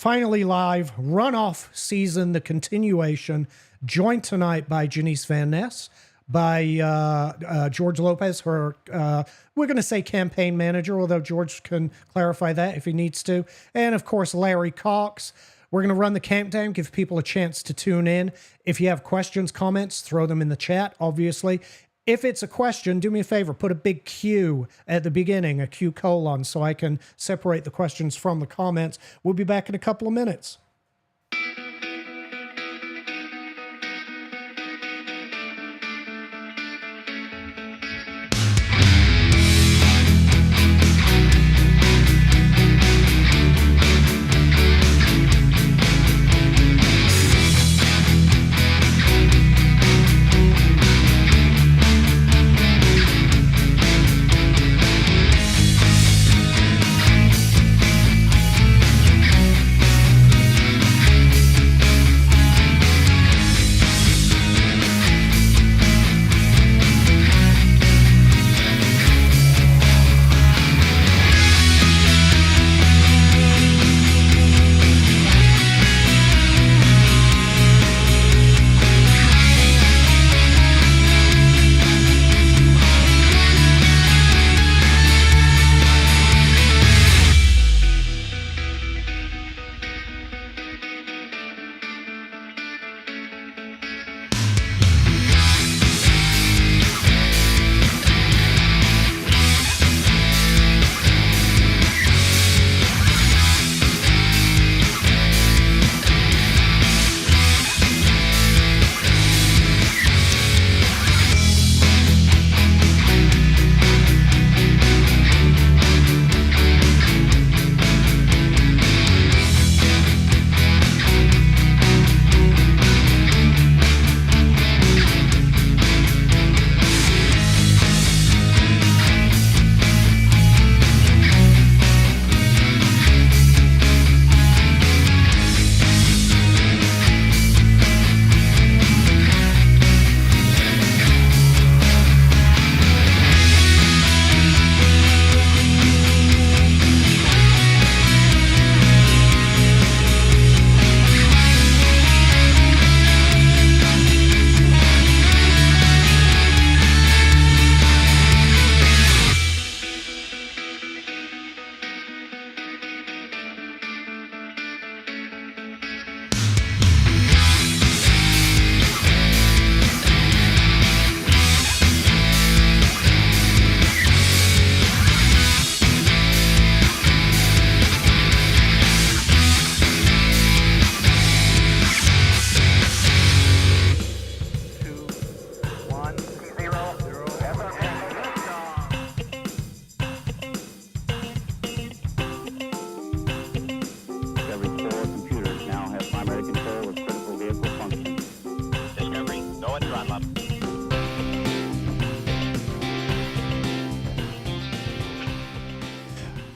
finally live, runoff season, the continuation, joined tonight by JaNice VanNess, by George Lopez, her, we're going to say campaign manager, although George can clarify that if he needs to, and of course, Larry Cox. We're going to run the countdown, give people a chance to tune in. If you have questions, comments, throw them in the chat, obviously. If it's a question, do me a favor, put a big Q at the beginning, a Q colon, so I can separate the questions from the comments. We'll be back in a couple of minutes.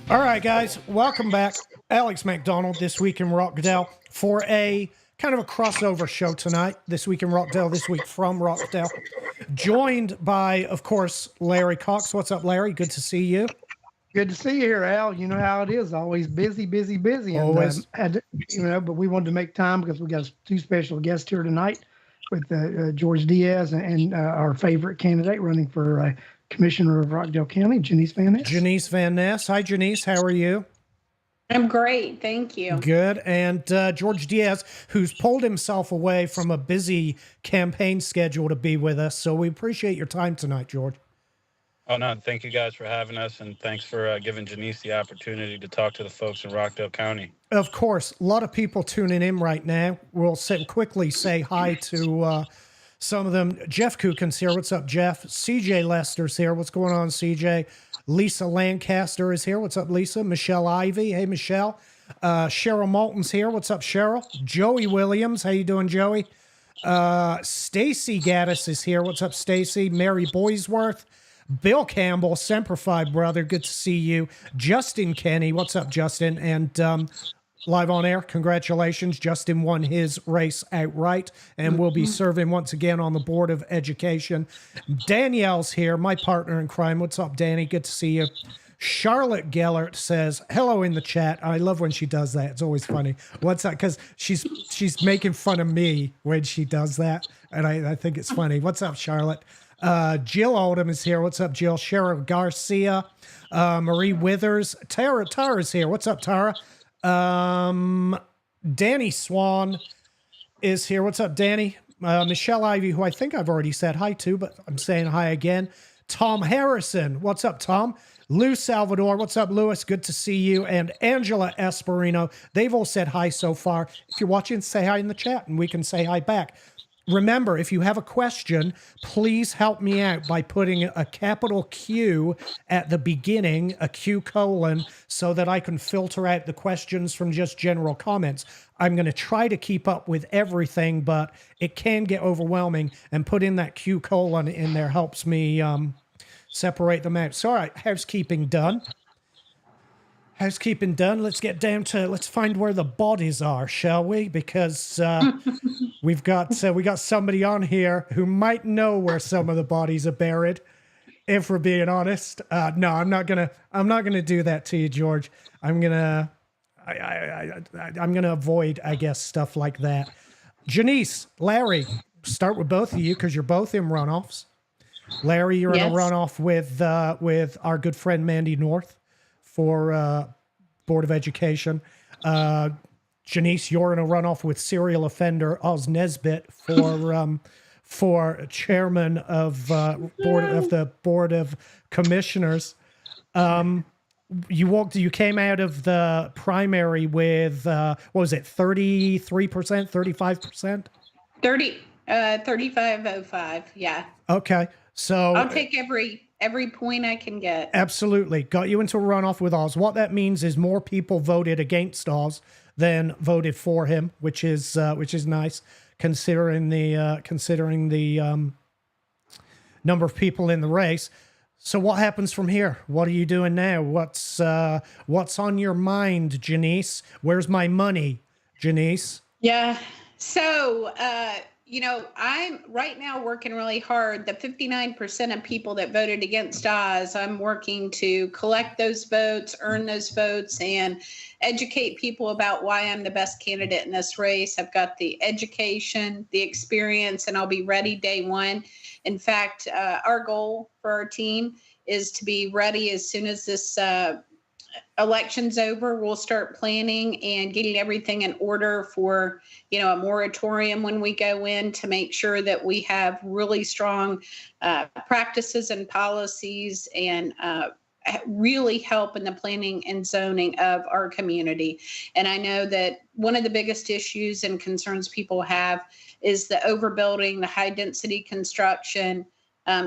All right, guys, welcome back. Alex McDonald, This Week in Rockdale, for a kind of a crossover show tonight. This Week in Rockdale, This Week from Rockdale. Joined by, of course, Larry Cox. What's up, Larry? Good to see you. Good to see you here, Al. You know how it is. Always busy, busy, busy. And, always. But we wanted to make time because we got two special guests here tonight with Jorge Diez and our favorite candidate running for Commissioner of Rockdale County, JaNice VanNess. JaNice VanNess. Hi, JaNice. How are you? I'm great. Thank you. Good. And Jorge Diez, who's pulled himself away from a busy campaign schedule to be with us. So we appreciate your time tonight, George. Oh, no, thank you guys for having us, and thanks for giving JaNice the opportunity to talk to the folks in Rockdale County. Of course, a lot of people tuning in right now. We'll quickly say hi to some of them. Jeff Kukin's here. What's up, Jeff? CJ Lester's here. What's going on, CJ? Lisa Lancaster is here. What's up, Lisa? Michelle Ivy. Hey, Michelle. Cheryl Moulton's here. What's up, Cheryl? Joey Williams. How you doing, Joey? Stacy Gaddis is here. What's up, Stacy? Mary Boysworth. Bill Campbell, Semper Fi, brother. Good to see you. Justin Kenny. What's up, Justin? And live on air, congratulations. Justin won his race outright and will be serving once again on the Board of Education. Danielle's here, my partner in crime. What's up, Danny? Good to see you. Charlotte Gellert says, hello in the chat. I love when she does that. It's always funny. What's that? Because she's making fun of me when she does that. And I think it's funny. What's up, Charlotte? Jill Oldham is here. What's up, Jill? Cheryl Garcia, Marie Withers. Tara's here. What's up, Tara? Danny Swan is here. What's up, Danny? Michelle Ivy, who I think I've already said hi to, but I'm saying hi again. Tom Harrison. What's up, Tom? Lou Salvador. What's up, Louis? Good to see you. And Angela Esperino. They've all said hi so far. If you're watching, say hi in the chat and we can say hi back. Remember, if you have a question, please help me out by putting a capital Q at the beginning, a Q colon, so that I can filter out the questions from just general comments. I'm going to try to keep up with everything, but it can get overwhelming, and put in that Q colon in there helps me separate them out. So, all right, housekeeping done. Housekeeping done. Let's get down to, let's find where the bodies are, shall we? Because we got somebody on here who might know where some of the bodies are buried. If we're being honest, no, I'm not gonna do that to you, George. I'm gonna avoid, I guess, stuff like that. JaNice, Larry, start with both of you because you're both in runoffs. Larry, you're in a runoff with our good friend Mandy North for Board of Education. JaNice, you're in a runoff with serial offender Oz Nesbitt for chairman of the Board of Commissioners. You came out of the primary with what was it, 33%, 35%? 3505. Yeah. Okay. So I'll take every point I can get. Absolutely. Got you into a runoff with Oz. What that means is more people voted against Oz than voted for him, which is nice considering the number of people in the race. So what happens from here? What are you doing now? What's on your mind, JaNice? Where's my money, JaNice? Yeah. So, I'm right now working really hard. The 59% of people that voted against Oz, I'm working to collect those votes, earn those votes, and educate people about why I'm the best candidate in this race. I've got the education, the experience, and I'll be ready day one. In fact, our goal for our team is to be ready as soon as this election's over. We'll start planning and getting everything in order for, a moratorium when we go in, to make sure that we have really strong practices and policies and really help in the planning and zoning of our community. And I know that one of the biggest issues and concerns people have is the overbuilding, the high density construction.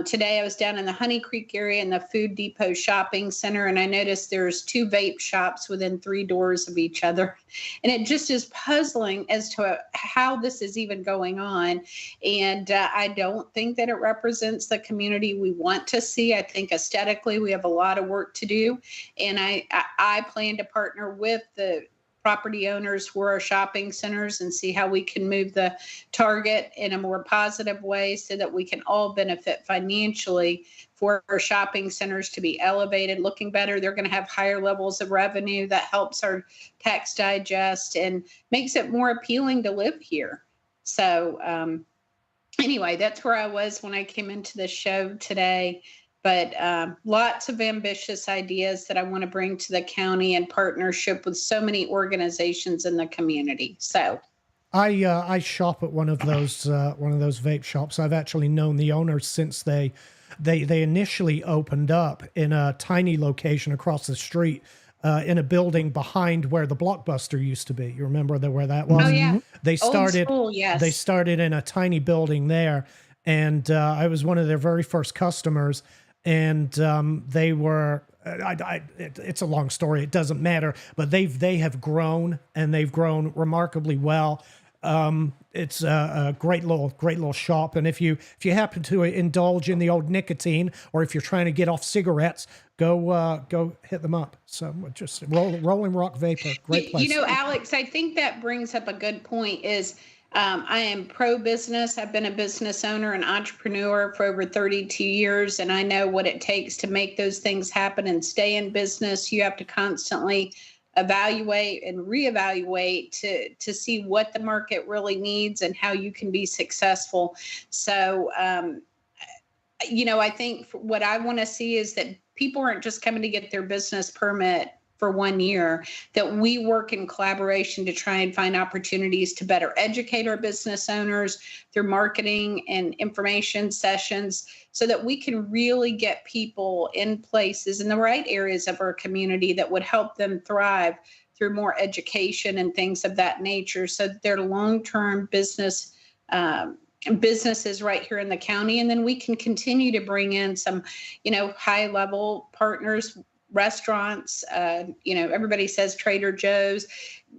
Today I was down in the Honey Creek area in the Food Depot shopping center, and I noticed there's 2 vape shops within 3 doors of each other. And it just is puzzling as to how this is even going on. And I don't think that it represents the community we want to see. I think aesthetically we have a lot of work to do. And I plan to partner with the property owners for our shopping centers and see how we can move the target in a more positive way so that we can all benefit financially for our shopping centers to be elevated, looking better. They're going to have higher levels of revenue that helps our tax digest and makes it more appealing to live here. So anyway, that's where I was when I came into the show today. But lots of ambitious ideas that I want to bring to the county in partnership with so many organizations in the community. So I shop at one of those vape shops. I've actually known the owners since they initially opened up in a tiny location across the street in a building behind where the Blockbuster used to be. You remember where that was? Oh yeah. They started. Old school, yes. They started in a tiny building there, and I was one of their very first customers. And they were, it's a long story. It doesn't matter, but they have grown, and they've grown remarkably well. It's a great little shop. And if you happen to indulge in the old nicotine, or if you're trying to get off cigarettes, go hit them up. So just Rolling Rock Vapor, great place. Alex, I think that brings up a good point. Is I am pro-business. I've been a business owner and entrepreneur for over 32 years, and I know what it takes to make those things happen and stay in business. You have to constantly evaluate and reevaluate to see what the market really needs and how you can be successful. So, I think what I want to see is that people aren't just coming to get their business permit for 1 year, that we work in collaboration to try and find opportunities to better educate our business owners through marketing and information sessions so that we can really get people in places in the right areas of our community that would help them thrive through more education and things of that nature, so that they're long-term businesses right here in the county. And then we can continue to bring in some, high-level partners, restaurants, everybody says Trader Joe's,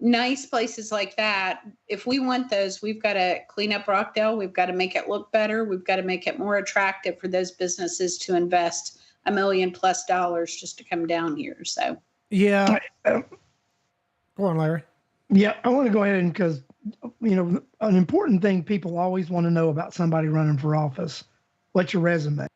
nice places like that. If we want those, we've got to clean up Rockdale. We've got to make it look better. We've got to make it more attractive for those businesses to invest $1 million+ just to come down here. So, Yeah. Go on, Larry. Yeah, I want to go ahead and because, an important thing people always want to know about somebody running for office, what's your resume?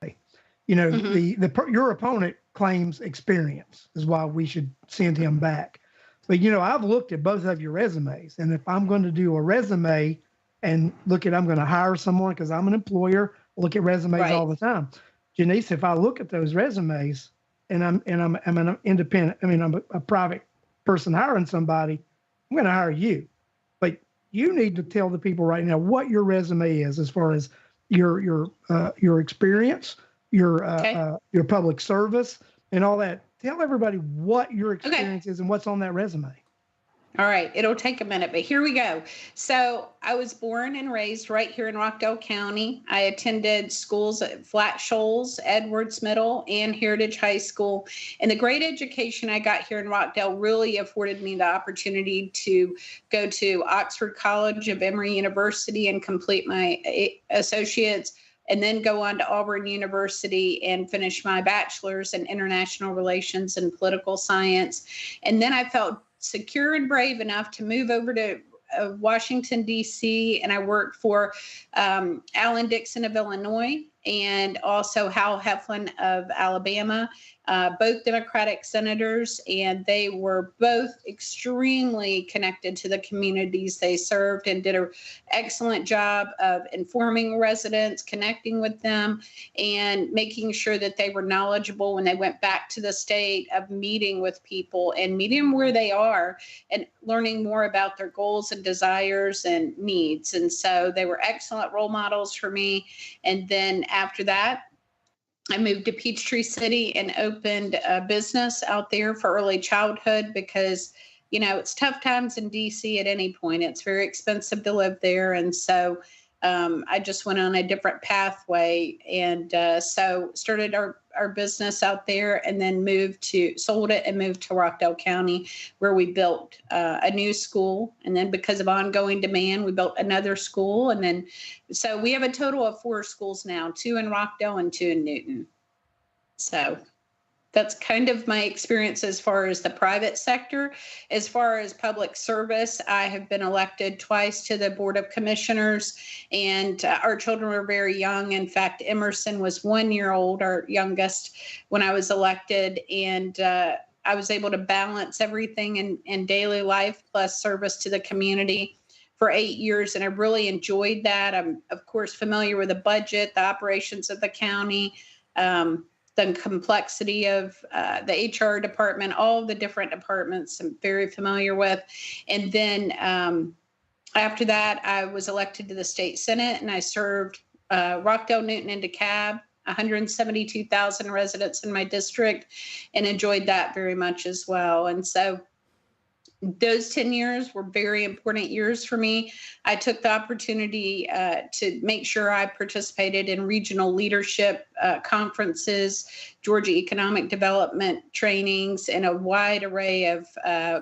Your opponent claims experience is why we should send him back. But, I've looked at both of your resumes, and if I'm going to do a resume and I'm going to hire someone because I'm an employer, look at resumes all the time. JaNice, if I look at those resumes and I'm an independent, I'm a private person hiring somebody, I'm going to hire you. But you need to tell the people right now what your resume is as far as your experience, your public service, and all that. Tell everybody what your experience is and what's on that resume. All right. It'll take a minute, but here we go. So I was born and raised right here in Rockdale County. I attended schools at Flat Shoals, Edwards Middle, and Heritage High School. And the great education I got here in Rockdale really afforded me the opportunity to go to Oxford College of Emory University and complete my associates, and then go on to Auburn University and finish my bachelor's in international relations and political science. And then I felt secure and brave enough to move over to Washington, D.C., and I worked for Alan Dixon of Illinois and also Hal Heflin of Alabama, both Democratic senators, and they were both extremely connected to the communities they served and did an excellent job of informing residents, connecting with them, and making sure that they were knowledgeable when they went back to the state, of meeting with people and meeting them where they are and learning more about their goals and desires and needs. And so they were excellent role models for me. And then after that, I moved to Peachtree City and opened a business out there for early childhood because, it's tough times in DC at any point. It's very expensive to live there. And so I just went on a different pathway, and so started our business out there, and then sold it and moved to Rockdale County, where we built a new school. And then because of ongoing demand, we built another school. And then, so we have a total of 4 schools now, 2 in Rockdale and 2 in Newton. So that's kind of my experience as far as the private sector. As far as public service, I have been elected twice to the Board of Commissioners, and our children were very young. In fact, Emerson was 1 year old, our youngest, when I was elected, and I was able to balance everything in daily life plus service to the community for 8 years, and I really enjoyed that. I'm, of course, familiar with the budget, the operations of the county, the complexity of the HR department, all the different departments I'm very familiar with. And then after that, I was elected to the state Senate, and I served Rockdale, Newton, and DeKalb, 172,000 residents in my district, and enjoyed that very much as well. And so those 10 years were very important years for me. I took the opportunity to make sure I participated in regional leadership conferences, Georgia economic development trainings, and a wide array of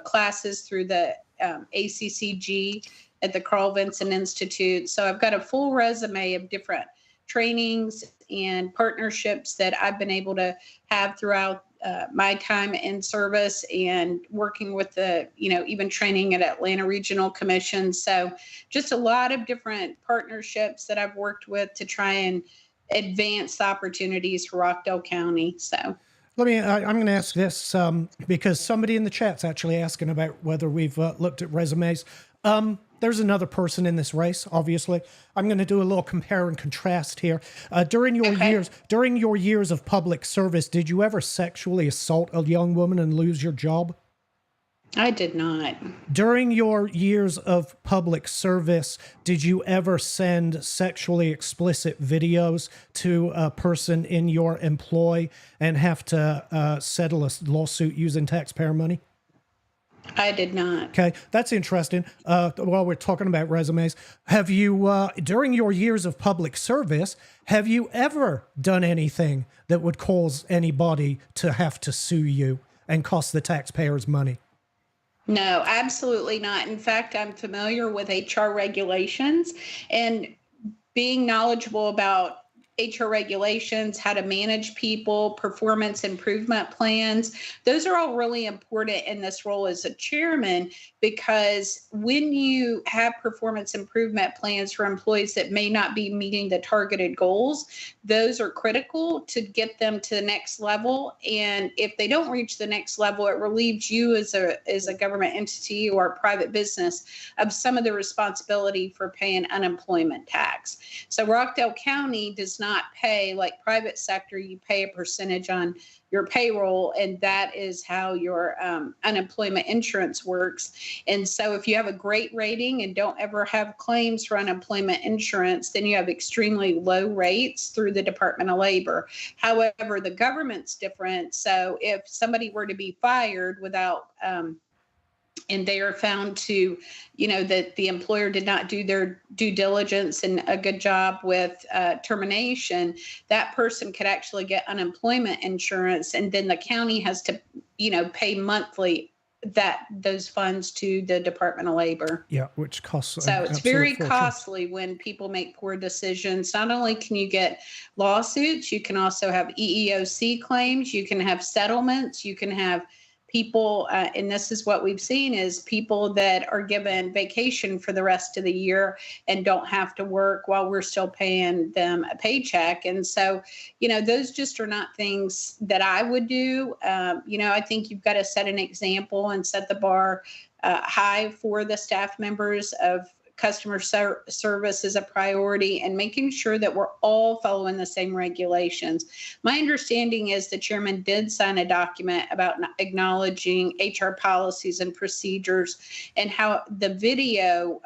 classes through the ACCG at the Carl Vinson Institute. So I've got a full resume of different trainings and partnerships that I've been able to have throughout my time in service and working with the, even training at Atlanta Regional Commission. So just a lot of different partnerships that I've worked with to try and advance the opportunities for Rockdale County. So I'm going to ask this because somebody in the chat's actually asking about whether we've looked at resumes. There's another person in this race, obviously. I'm going to do a little compare and contrast here. During your years of public service, did you ever sexually assault a young woman and lose your job? I did not. During your years of public service, did you ever send sexually explicit videos to a person in your employ and have to settle a lawsuit using taxpayer money? I did not. Okay, that's interesting. While we're talking about resumes, have you, during your years of public service, have you ever done anything that would cause anybody to have to sue you and cost the taxpayers money? No, absolutely not. In fact, I'm familiar with HR regulations, and being knowledgeable about HR regulations, how to manage people, performance improvement plans. Those are all really important in this role as a chairman, because when you have performance improvement plans for employees that may not be meeting the targeted goals, those are critical to get them to the next level. And if they don't reach the next level, it relieves you as a government entity or a private business of some of the responsibility for paying unemployment tax. So Rockdale County does not pay like private sector. You pay a percentage on your payroll, and that is how your unemployment insurance works. And so if you have a great rating and don't ever have claims for unemployment insurance, then you have extremely low rates through the Department of Labor. However, the government's different. So if somebody were to be fired without and they are found to, that the employer did not do their due diligence and a good job with termination, that person could actually get unemployment insurance. And then the county has to, pay monthly those funds to the Department of Labor. Yeah, which costs. So it's very costly when people make poor decisions. Not only can you get lawsuits, you can also have EEOC claims, you can have settlements, you can have people, and this is what we've seen, is people that are given vacation for the rest of the year and don't have to work while we're still paying them a paycheck. And so, those just are not things that I would do. I think you've got to set an example and set the bar high for the staff members of customer service is a priority, and making sure that we're all following the same regulations. My understanding is the chairman did sign a document about acknowledging HR policies and procedures, and how the video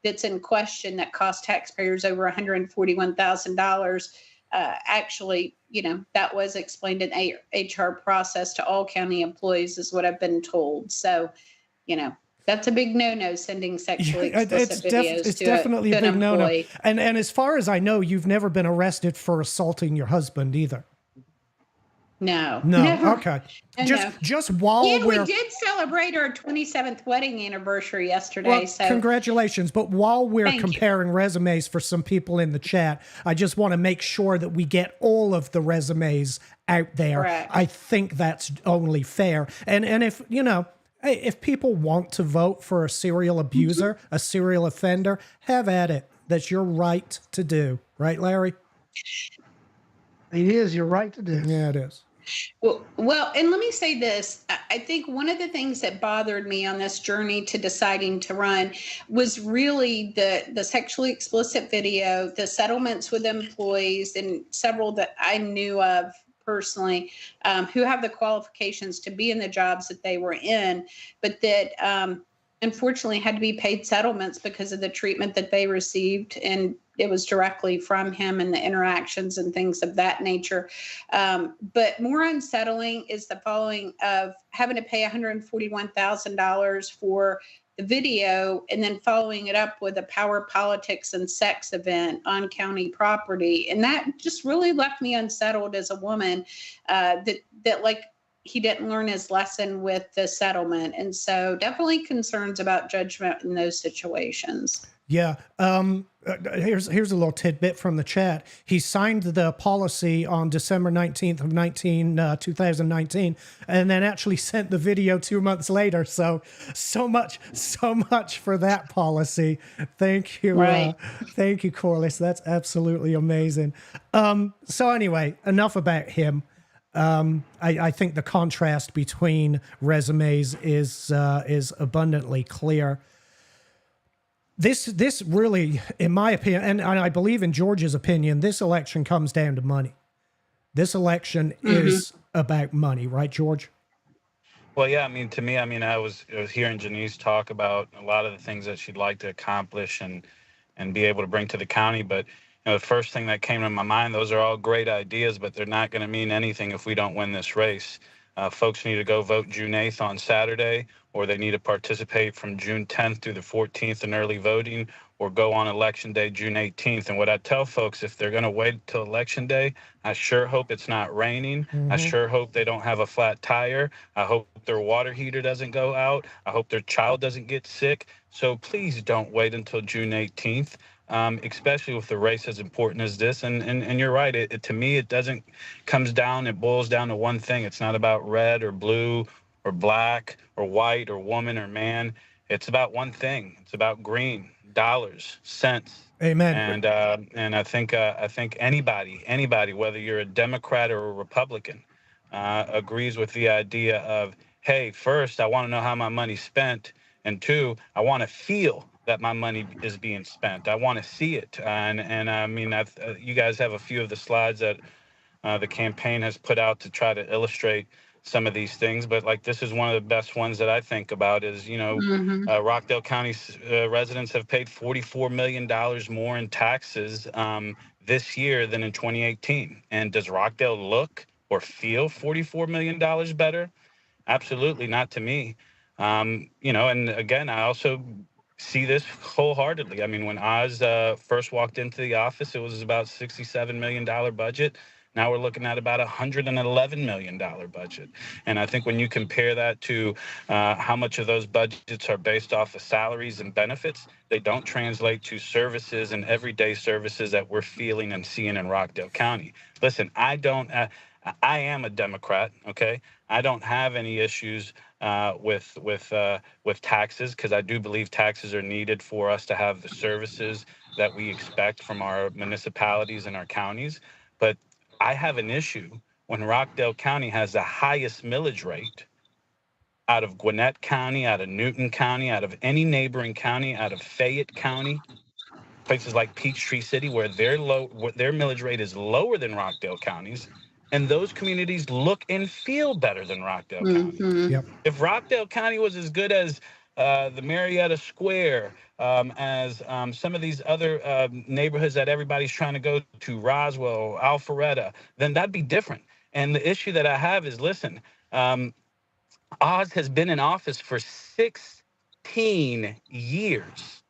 that's in question that cost taxpayers over $141,000 actually, that was explained in HR process to all county employees is what I've been told. So, that's a big no-no, sending sexually explicit videos it's to definitely a big employee. no-no. And as far as I know, you've never been arrested for assaulting your husband either. No. No. Okay. No. Just while we did celebrate our 27th wedding anniversary yesterday. Well, so congratulations. But while we're comparing resumes for some people in the chat, I just want to make sure that we get all of the resumes out there. Correct. I think that's only fair. And if, hey, if people want to vote for a serial abuser, a serial offender, have at it. That's your right to do. Right, Larry? It is your right to do. Yeah, it is. Well, and let me say this. I think one of the things that bothered me on this journey to deciding to run was really the sexually explicit video, the settlements with employees, and several that I knew of personally, who have the qualifications to be in the jobs that they were in, but that unfortunately had to be paid settlements because of the treatment that they received. And it was directly from him and the interactions and things of that nature. But more unsettling is the following of having to pay $141,000 for the video and then following it up with a power, politics, and sex event on county property. And that just really left me unsettled as a woman, that like he didn't learn his lesson with the settlement. And so definitely concerns about judgment in those situations. Yeah. Here's a little tidbit from the chat. He signed the policy on December 19th of 2019, and then actually sent the video 2 months later. So much for that policy. Thank you. Right. Thank you, Corliss. That's absolutely amazing. So anyway, enough about him. I think the contrast between resumes is abundantly clear. This really, in my opinion, and I believe in George's opinion, this election comes down to money. This election is about money, right, George? Well, yeah, I mean, to me, I was hearing JaNice talk about a lot of the things that she'd like to accomplish and be able to bring to the county. But the first thing that came to my mind, those are all great ideas, but they're not going to mean anything if we don't win this race. Folks need to go vote June 8th on Saturday, or they need to participate from June 10th through the 14th in early voting, or go on Election Day, June 18th. And what I tell folks, if they're going to wait till Election Day, I sure hope it's not raining. I sure hope they don't have a flat tire. I hope their water heater doesn't go out. I hope their child doesn't get sick. So please don't wait until June 18th. Especially with the race as important as this. And you're right. To me, it boils down to one thing. It's not about red or blue or black or white or woman or man. It's about one thing. It's about green, dollars, cents. Amen. And I think anybody, whether you're a Democrat or a Republican, agrees with the idea of, hey, first, I want to know how my money's spent. And two, I want to feel that my money is being spent. I want to see it. And I mean, you guys have a few of the slides that the campaign has put out to try to illustrate some of these things. But like, this is one of the best ones that I think about is, Rockdale County residents have paid $44 million more in taxes this year than in 2018. And does Rockdale look or feel $44 million better? Absolutely not to me. And again, I also see this wholeheartedly. I mean, when Oz first walked into the office, it was about $67 million budget. Now we're looking at about $111 million budget. And I think when you compare that to how much of those budgets are based off of salaries and benefits, they don't translate to services and everyday services that we're feeling and seeing in Rockdale County. Listen, I am a Democrat, okay? I don't have any issues with taxes, because I do believe taxes are needed for us to have the services that we expect from our municipalities and our counties. But I have an issue when Rockdale County has the highest millage rate out of Gwinnett County, out of Newton County, out of any neighboring county, out of Fayette County, places like Peachtree City, where their millage rate is lower than Rockdale County's. And those communities look and feel better than Rockdale County. Yep. If Rockdale County was as good as the Marietta Square, as some of these other neighborhoods that everybody's trying to go to, Roswell, Alpharetta, then that'd be different. And the issue that I have is, listen, Oz has been in office for 16 years.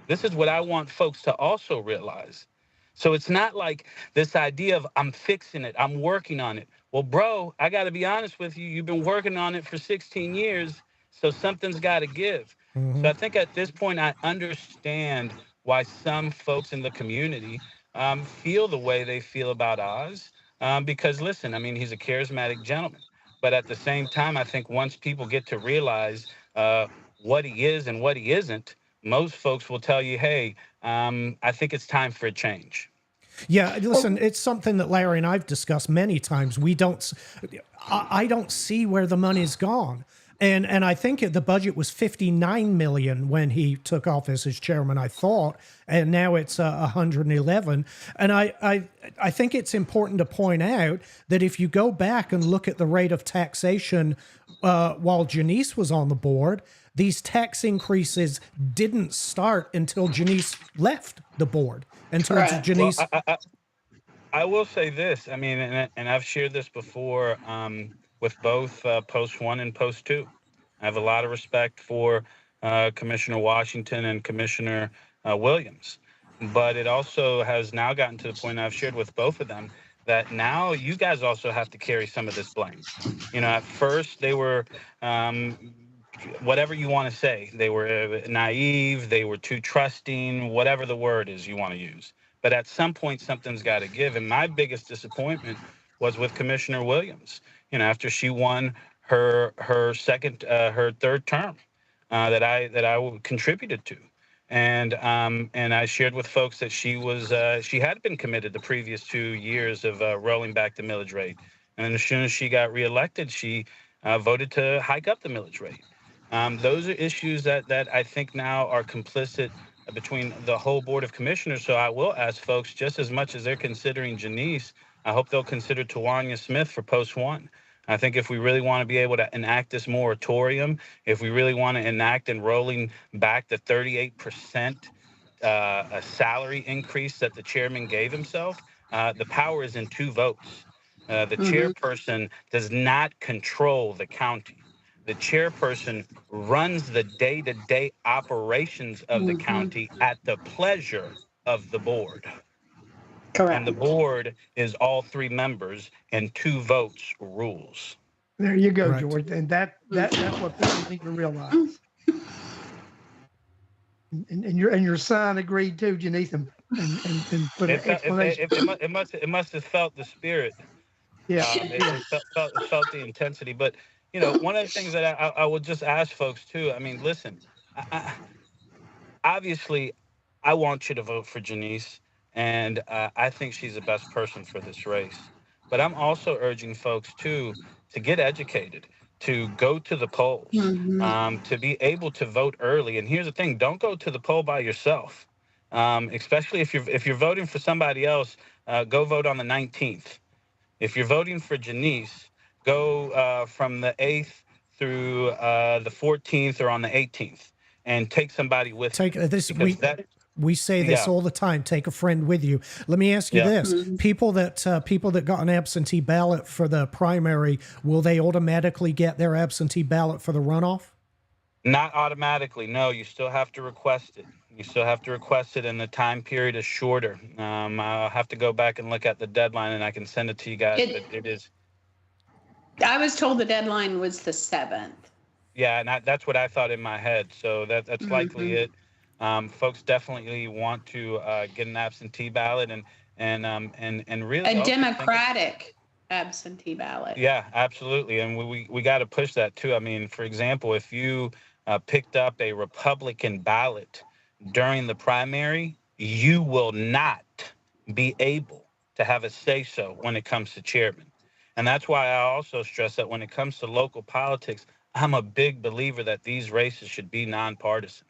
This is what I want folks to also realize. So it's not like this idea of I'm fixing it, I'm working on it. Well, bro, I got to be honest with you. You've been working on it for 16 years, so something's got to give. So I think at this point, I understand why some folks in the community feel the way they feel about Oz. Because, listen, I mean, he's a charismatic gentleman. But at the same time, I think once people get to realize what he is and what he isn't, most folks will tell you, hey, I think it's time for a change. Yeah, listen, it's something that Larry and I've discussed many times. I don't see where the money's gone. And I think the budget was $59 million when he took office as chairman, I thought, and now it's 111. And I think it's important to point out that if you go back and look at the rate of taxation while JaNice was on the board, these tax increases didn't start until JaNice left the board. Until JaNice. Well, I will say this. I mean, and I've shared this before with both Post 1 and Post 2. I have a lot of respect for Commissioner Washington and Commissioner Williams. But it also has now gotten to the point I've shared with both of them that now you guys also have to carry some of this blame. At first they were whatever you want to say. They were naive, they were too trusting, whatever the word is you want to use. But at some point, something's got to give. And my biggest disappointment was with Commissioner Williams. After she won her third term that I contributed to, and I shared with folks that she had been committed the previous 2 years of rolling back the millage rate, and as soon as she got reelected, she voted to hike up the millage rate. Those are issues that I think now are complicit between the whole Board of Commissioners. So I will ask folks, just as much as they're considering JaNice, I hope they'll consider Tawanya Smith for post 1. I think if we really want to be able to enact this moratorium, if we really want to enact and rolling back the 38% a salary increase that the chairman gave himself, the power is in 2 votes. The chairperson does not control the county. The chairperson runs the day-to-day operations of the county at the pleasure of the board. Correct. And the board is all 3 members, and 2 votes rules. There you go, Correct. George. And that's what people need to realize. And your son agreed too, JaNice, and put an explanation. It must have felt the spirit. Yeah. It felt the intensity. But one of the things that I would just ask folks too. I mean, listen. Obviously, I want you to vote for JaNice, and I think she's the best person for this race. But I'm also urging folks too to get educated, to go to the polls, to be able to vote early. And here's the thing: don't go to the poll by yourself, especially if you're voting for somebody else. Go vote on the 19th. If you're voting for JaNice, go from the 8th through the 14th or on the 18th, and take somebody with you. We say this all the time. Take a friend with you. Let me ask you this: people that got an absentee ballot for the primary, will they automatically get their absentee ballot for the runoff? Not automatically. No, you still have to request it. And the time period is shorter. I'll have to go back and look at the deadline, and I can send it to you guys. But it is. I was told the deadline was the 7th. Yeah, and that's what I thought in my head. So that's likely it. Folks definitely want to get an absentee ballot and really a Democratic absentee ballot. Yeah, absolutely, and we got to push that too. I mean, for example, if you picked up a Republican ballot during the primary, you will not be able to have a say-so when it comes to chairman. And that's why I also stress that when it comes to local politics, I'm a big believer that these races should be nonpartisan.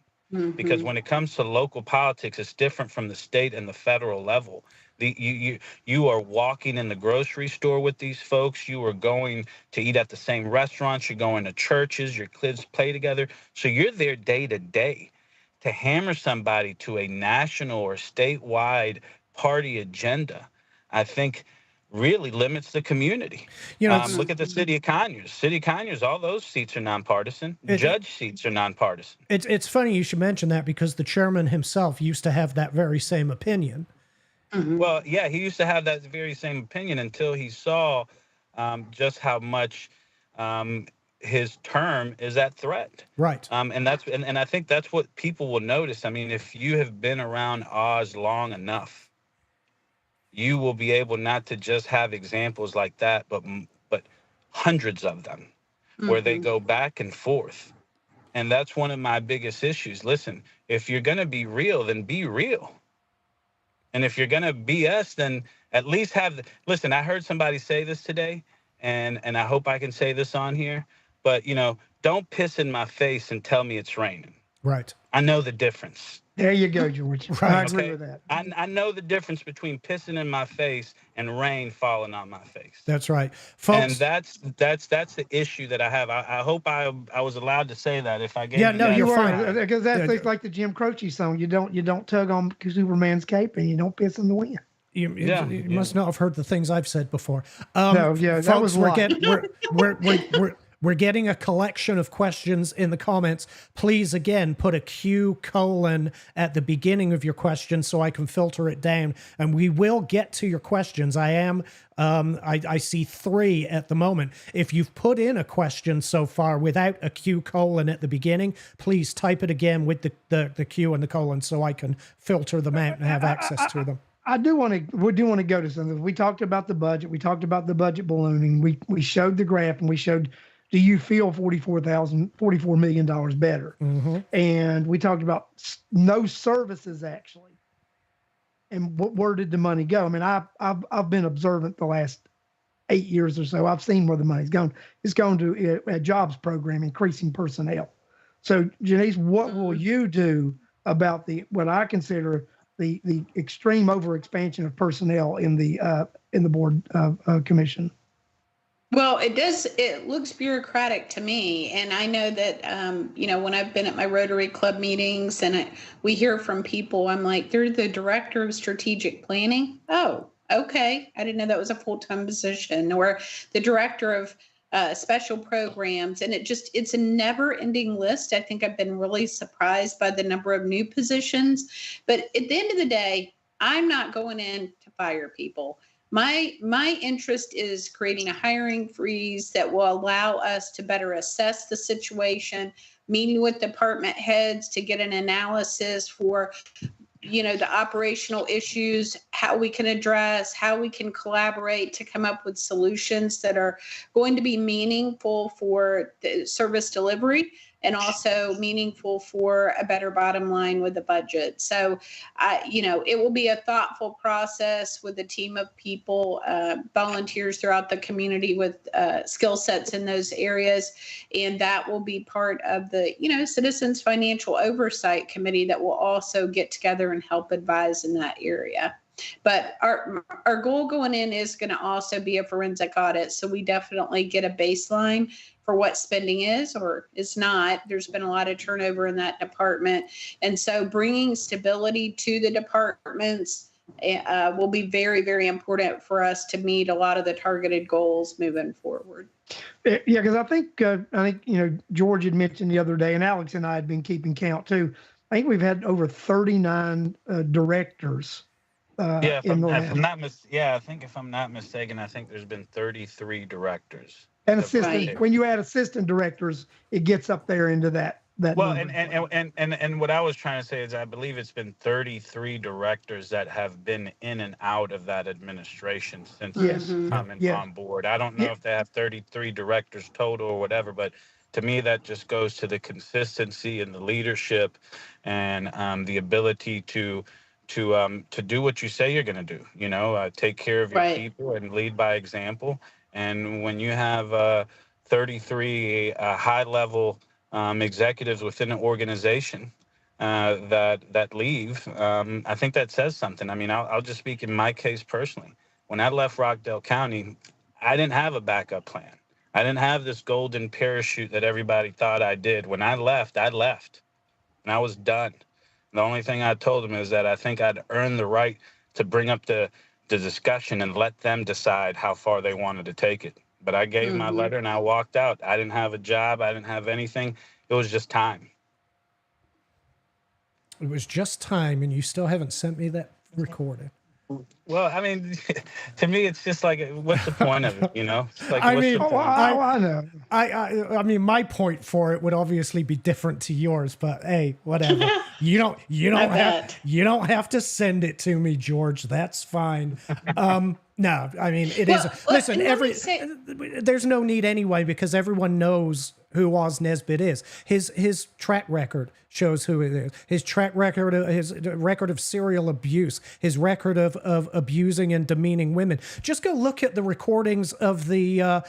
Because when it comes to local politics, it's different from the state and the federal level. You are walking in the grocery store with these folks. You are going to eat at the same restaurants. You're going to churches. Your kids play together. So you're there day to day. To hammer somebody to a national or statewide party agenda, I think really limits the community. Look at the city of Conyers. City of Conyers, all those seats are nonpartisan. Judge seats are nonpartisan. It's funny you should mention that, because the chairman himself used to have that very same opinion. Well, yeah, he used to have that very same opinion until he saw just how much his term is at threat. Right. And I think that's what people will notice. I mean, if you have been around Oz long enough, you will be able not to just have examples like that, but hundreds of them where they go back and forth. And that's one of my biggest issues. Listen, if you're going to be real, then be real. And if you're going to BS, then at least listen, I heard somebody say this today, and I hope I can say this on here, but, don't piss in my face and tell me it's raining. Right. I know the difference. There you go, George. Right. I agree with that. I know the difference between pissing in my face and rain falling on my face. That's right, folks. And that's the issue that I have. I hope I was allowed to say that. If I gave you're fine. Because that's like the Jim Croce song. You don't tug on Superman's cape, and you don't piss in the wind. You must not have heard the things I've said before. That folks, was we're We're getting a collection of questions in the comments. Please, again, put a Q : at the beginning of your question so I can filter it down. And we will get to your questions. I see 3 at the moment. If you've put in a question so far without a Q : at the beginning, please type it again with the Q and the colon so I can filter them out and have access to them. We do want to go to something. We talked about the budget. We talked about the budget ballooning. We showed the graph and we showed, do you feel $44 million better? Mm-hmm. And we talked about no services actually. And where did the money go? I mean, I've been observant the last 8 years or so. I've seen where the money's gone. It's gone to a jobs program, increasing personnel. So JaNice, what will you do about what I consider the extreme overexpansion of personnel in the board commission? Well, it looks bureaucratic to me. And I know that, when I've been at my Rotary Club meetings and we hear from people, I'm like, they're the director of strategic planning. Oh, okay. I didn't know that was a full-time position, or the director of special programs. And it's a never ending list. I think I've been really surprised by the number of new positions, but at the end of the day, I'm not going in to fire people. My interest is creating a hiring freeze that will allow us to better assess the situation, meeting with department heads to get an analysis for, the operational issues, how we can address, how we can collaborate to come up with solutions that are going to be meaningful for the service delivery and also meaningful for a better bottom line with the budget. So, it will be a thoughtful process with a team of people, volunteers throughout the community with skill sets in those areas. And that will be part of the, Citizens Financial Oversight Committee that will also get together and help advise in that area. But our goal going in is going to also be a forensic audit. So we definitely get a baseline for what spending is or is not. There's been a lot of turnover in that department. And so bringing stability to the departments will be very, very important for us to meet a lot of the targeted goals moving forward. Yeah, because I think George had mentioned the other day, and Alex and I had been keeping count too. I think we've had over 39 directors. If I'm not mistaken, I think there's been 33 directors. And assistant, when you add assistant directors, it gets up there into that. Well, number. and what I was trying to say is I believe it's been 33 directors that have been in and out of that administration since coming on board. I don't know if they have 33 directors total or whatever, but to me, that just goes to the consistency and the leadership and the ability to do what you say you're going to do, take care of your people and lead by example. And when you have 33 high-level executives within an organization that leave, I think that says something. I mean, I'll just speak in my case personally. When I left Rockdale County, I didn't have a backup plan. I didn't have this golden parachute that everybody thought I did. When I left, and I was done. The only thing I told them is that I think I'd earned the right to bring up the discussion and let them decide how far they wanted to take it. But I gave my letter and I walked out. I didn't have a job. I didn't have anything. It was just time. It was just time, and you still haven't sent me that recording. Well, I mean, to me, it's just like, what's the point of it? It's like, I what's mean, the point? I know. I mean, my point for it would obviously be different to yours, but hey, whatever. You don't have to send it to me, George. That's fine. No, I mean, it is. Listen, there's no need anyway, because everyone knows who Oz Nesbitt is. His track record shows who it is. His track record, his record of serial abuse, his record of abusing and demeaning women. Just go look at the recordings of the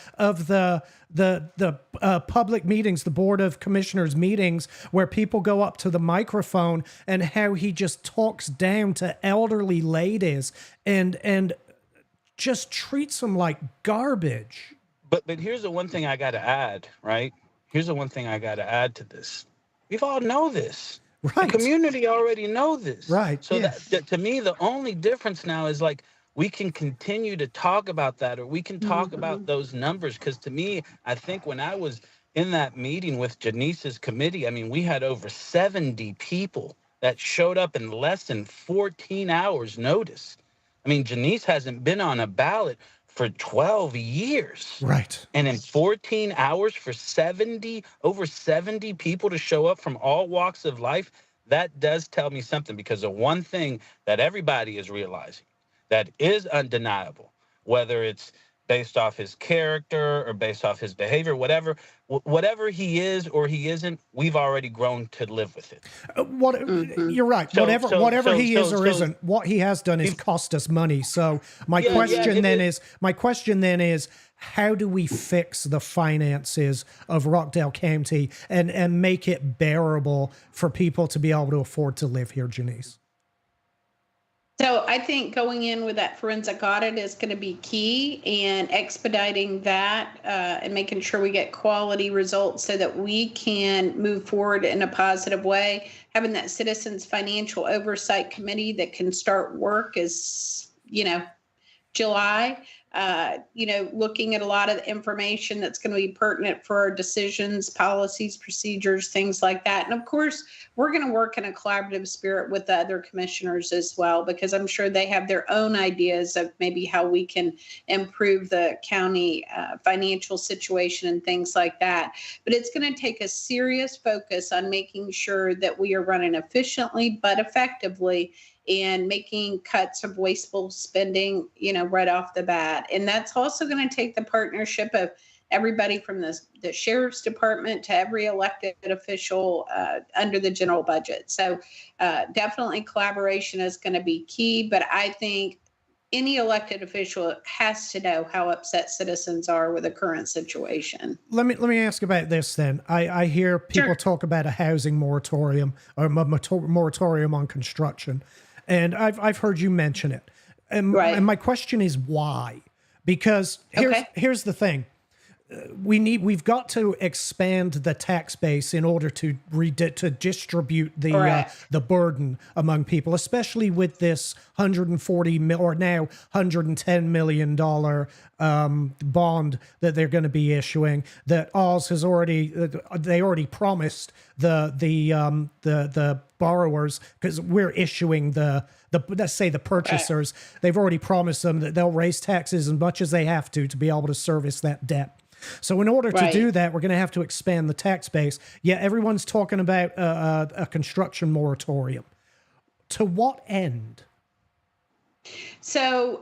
public meetings, the Board of Commissioners meetings, where people go up to the microphone and how he just talks down to elderly ladies and just treats them like garbage. But here's the one thing I got to add, right? Here's the one thing I got to add to this. We all know this. Right. The community already know this. Right. So yes. that to me, the only difference now is like, we can continue to talk about that, or we can talk about those numbers. Because to me, I think when I was in that meeting with JaNice's committee, I mean, we had over 70 people that showed up in less than 14 hours notice. I mean, JaNice hasn't been on a ballot for 12 years. Right. And in 14 hours for over 70 people to show up from all walks of life, that does tell me something, because the one thing that everybody is realizing that is undeniable, whether it's based off his character or based off his behavior, whatever he is or he isn't, we've already grown to live with it. You're right. So- whatever so- he so- is or so- isn't, what he has done is cost us money. So my question then is, how do we fix the finances of Rockdale County and make it bearable for people to be able to afford to live here, JaNice? So I think going in with that forensic audit is going to be key, and expediting that and making sure we get quality results so that we can move forward in a positive way. Having that Citizens Financial Oversight Committee that can start work is, July. Looking at a lot of the information that's going to be pertinent for our decisions, policies, procedures, things like that. And of course, we're going to work in a collaborative spirit with the other commissioners as well, because I'm sure they have their own ideas of maybe how we can improve the county financial situation and things like that. But it's going to take a serious focus on making sure that we are running efficiently but effectively, and making cuts of wasteful spending, right off the bat. And that's also going to take the partnership of everybody from the sheriff's department to every elected official under the general budget. So definitely collaboration is going to be key, but I think any elected official has to know how upset citizens are with the current situation. Let me ask about this then. I hear people talk about a housing moratorium or a moratorium on construction. And I've heard you mention it. And my question is why? Because here's the thing. We've got to expand the tax base in order to distribute the burden among people, especially with this $110 million bond that they're going to be issuing. That Oz has already promised the borrowers, because we're issuing the let's say the purchasers. They've already promised them that they'll raise taxes as much as they have to be able to service that debt. So in order to do that, we're going to have to expand the tax base. Yeah, everyone's talking about a construction moratorium. To what end? So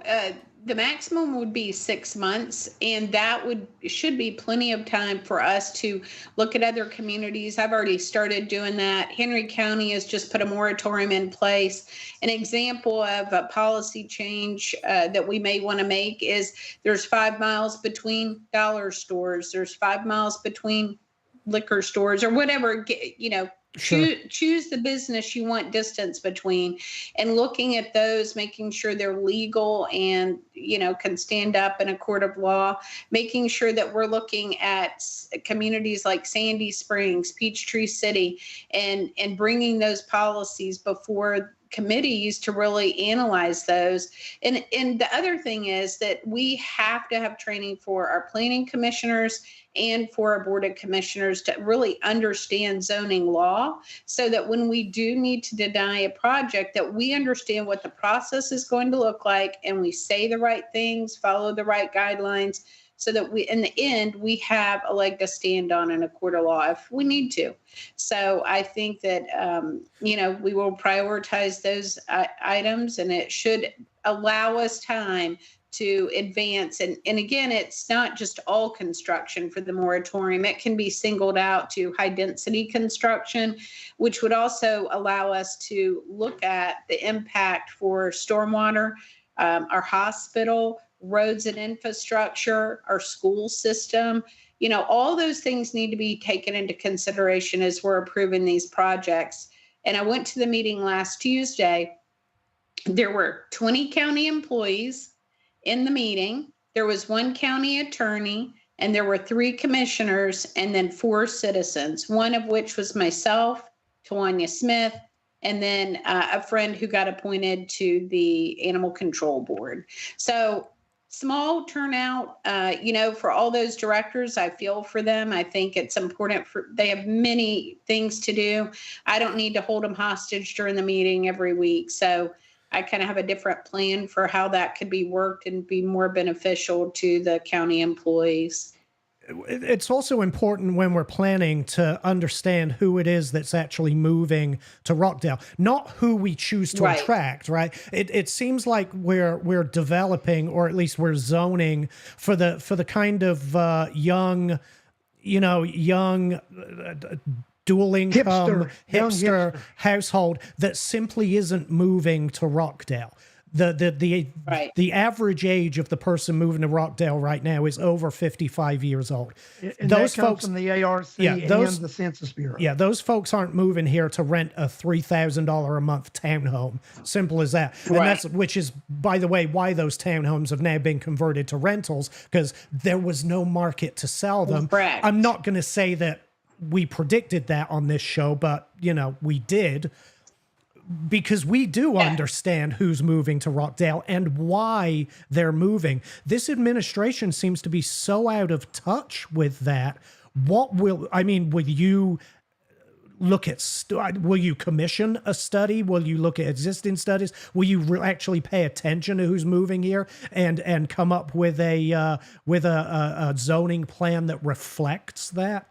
the maximum would be 6 months, and that should be plenty of time for us to look at other communities. I've already started doing that. Henry County has just put a moratorium in place. An example of a policy change that we may want to make is there's 5 miles between dollar stores. There's 5 miles between liquor stores or whatever, choose the business you want distance between, and looking at those, making sure they're legal and, can stand up in a court of law, making sure that we're looking at communities like Sandy Springs, Peachtree City, and bringing those policies before committees to really analyze those. And the other thing is that we have to have training for our planning commissioners and for our board of commissioners to really understand zoning law, so that when we do need to deny a project, that we understand what the process is going to look like, and we say the right things, follow the right guidelines, so that we, in the end, we have a leg to stand on in a court of law if we need to. So I think that, we will prioritize those items, and it should allow us time to advance. And again, it's not just all construction for the moratorium. It can be singled out to high density construction, which would also allow us to look at the impact for stormwater, our hospital, roads and infrastructure, our school system. All those things need to be taken into consideration as we're approving these projects. And I went to the meeting last Tuesday. There were 20 county employees in the meeting. There was one county attorney, and there were 3 commissioners, and then 4 citizens, one of which was myself, Tawanya Smith, and then a friend who got appointed to the Animal Control Board. So small turnout, for all those directors. I feel for them. I think it's important they have many things to do. I don't need to hold them hostage during the meeting every week. So I kind of have a different plan for how that could be worked and be more beneficial to the county employees. It's also important when we're planning to understand who it is that's actually moving to Rockdale, not who we choose to attract, right? It seems like we're developing, or at least we're zoning for the kind of young dual income hipster household that simply isn't moving to Rockdale. The average age of the person moving to Rockdale right now is over 55 years old. And those folks from the ARC and the Census Bureau. Yeah, those folks aren't moving here to rent a $3,000 a month townhome. Simple as that. And which is, by the way, why those townhomes have now been converted to rentals, because there was no market to sell them. Correct. I'm not going to say that we predicted that on this show, but we did. Because we do understand who's moving to Rockdale and why they're moving. This administration seems to be so out of touch with that. Will you look at, will you commission a study? Will you look at existing studies? Will you actually pay attention to who's moving here and come up with a zoning plan that reflects that?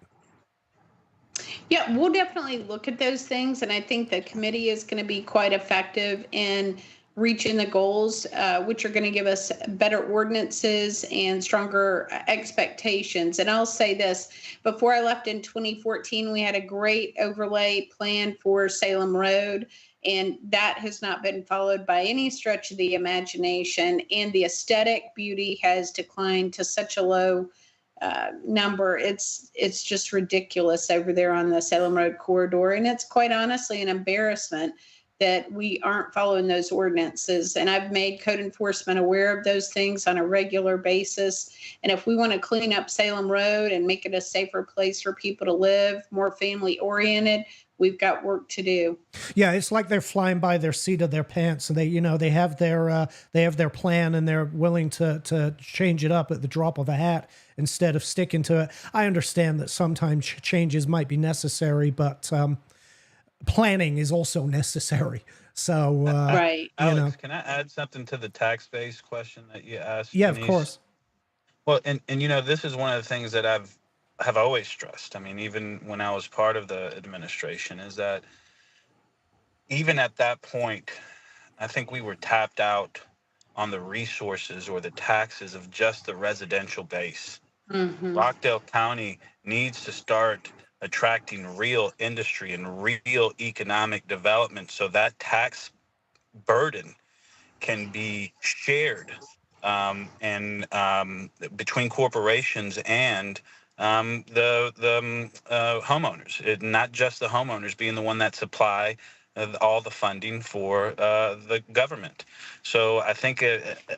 Yeah, we'll definitely look at those things. And I think the committee is going to be quite effective in reaching the goals, which are going to give us better ordinances and stronger expectations. And I'll say this, before I left in 2014, we had a great overlay plan for Salem Road, and that has not been followed by any stretch of the imagination. And the aesthetic beauty has declined to such a low number. It's just ridiculous over there on the Salem Road corridor. And it's quite honestly an embarrassment that we aren't following those ordinances. And I've made code enforcement aware of those things on a regular basis. And if we want to clean up Salem Road and make it a safer place for people to live, more family oriented, we've got work to do. Yeah, it's like they're flying by their seat of their pants. So they have their plan, and they're willing to change it up at the drop of a hat instead of sticking to it. I understand that sometimes changes might be necessary, but planning is also necessary. So Alex, can I add something to the tax base question that you asked? Yeah, JaNice? Of course. Well, and this is one of the things that have always stressed. I mean, even when I was part of the administration, is that even at that point, I think we were tapped out on the resources or the taxes of just the residential base. Mm-hmm. Rockdale County needs to start attracting real industry and real economic development so that tax burden can be shared and between corporations and the homeowners, not just the homeowners being the one that supply all the funding for the government. So I think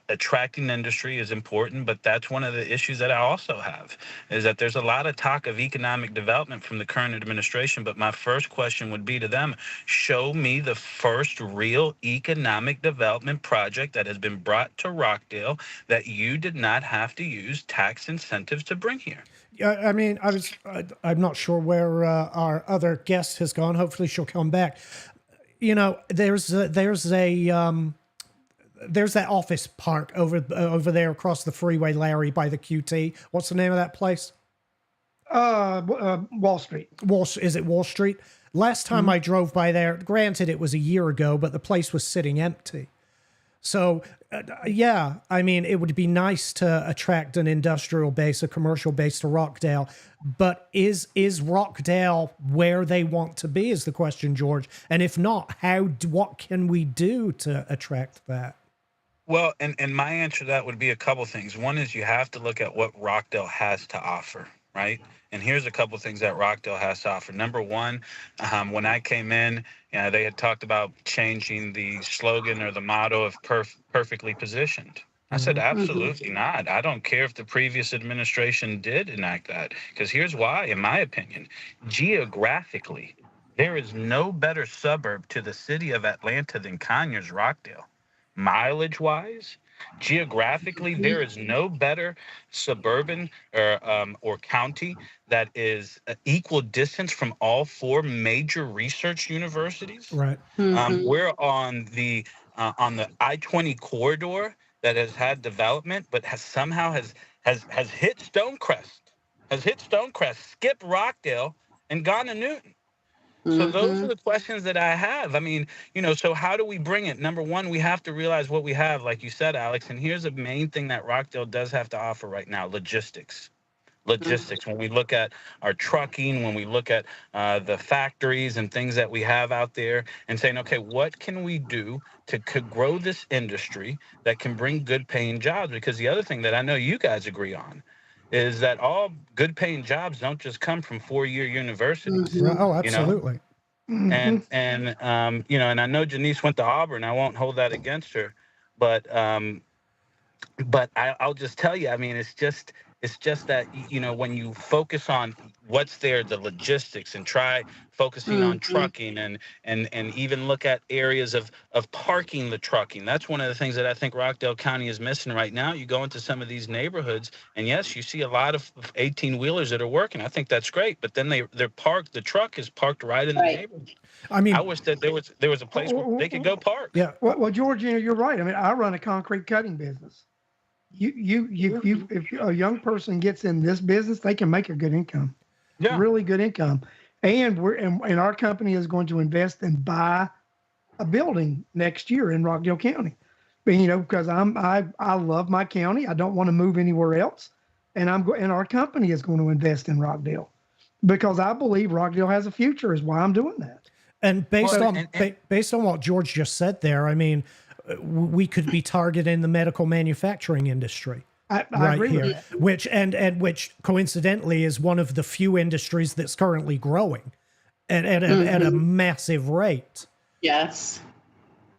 attracting industry is important, but that's one of the issues that I also have, is that there's a lot of talk of economic development from the current administration. But my first question would be to them, show me the first real economic development project that has been brought to Rockdale that you did not have to use tax incentives to bring here. I mean, I'm not sure where our other guest has gone. Hopefully she'll come back. There's that office park over there across the freeway, Larry, by the QT. What's the name of that place? Wall Street. Is it Wall Street? Last time I drove by there, granted it was a year ago, but the place was sitting empty. So, yeah, I mean, it would be nice to attract an industrial base, a commercial base to Rockdale. But is Rockdale where they want to be is the question, George. And if not, what can we do to attract that? Well, and my answer to that would be a couple things. One is you have to look at what Rockdale has to offer, right? And here's a couple things that Rockdale has to offer. Number one, when I came in, they had talked about changing the slogan or the motto of perfectly positioned. I said, absolutely not. I don't care if the previous administration did enact that, because here's why, in my opinion. Geographically, There is no better suburb to the city of Atlanta than Conyers, Rockdale. Mileage wise, geographically, there is no better suburban or county that is equal distance from all four major research universities. Right. We're on the I-20 corridor that has had development, but has hit Stonecrest, skipped Rockdale, and gone to Newton. So those are the questions that I have. I mean, so how do we bring it? Number one, we have to realize what we have, like you said, Alex. And here's the main thing that Rockdale does have to offer right now: logistics. When we look at our trucking, when we look at the factories and things that we have out there, and saying, okay, what can we do to grow this industry that can bring good paying jobs? Because the other thing that I know you guys agree on is that all good paying jobs don't just come from 4-year universities. Oh, absolutely. And and I know JaNice went to Auburn. I won't hold that against her, but I'll just tell you, I mean, it's just that, when you focus on what's there, the logistics, and try focusing on trucking and even look at areas of parking the trucking. That's one of the things that I think Rockdale County is missing right now. You go into some of these neighborhoods, and yes, you see a lot of 18-wheelers that are working. I think that's great, but then they're parked. The truck is parked right in the neighborhood. I mean, I wish that there was a place where they could go park. Yeah. Well, George, you're right. I mean, I run a concrete cutting business. If a young person gets in this business, they can make a good income, really good income. And our company is going to invest and buy a building next year in Rockdale County. Because I love my county. I don't want to move anywhere else. And our company is going to invest in Rockdale because I believe Rockdale has a future, is why I'm doing that. And based on what George just said there, I mean, we could be targeting the medical manufacturing industry I right agree here, with that. which coincidentally is one of the few industries that's currently growing at a massive rate. Yes.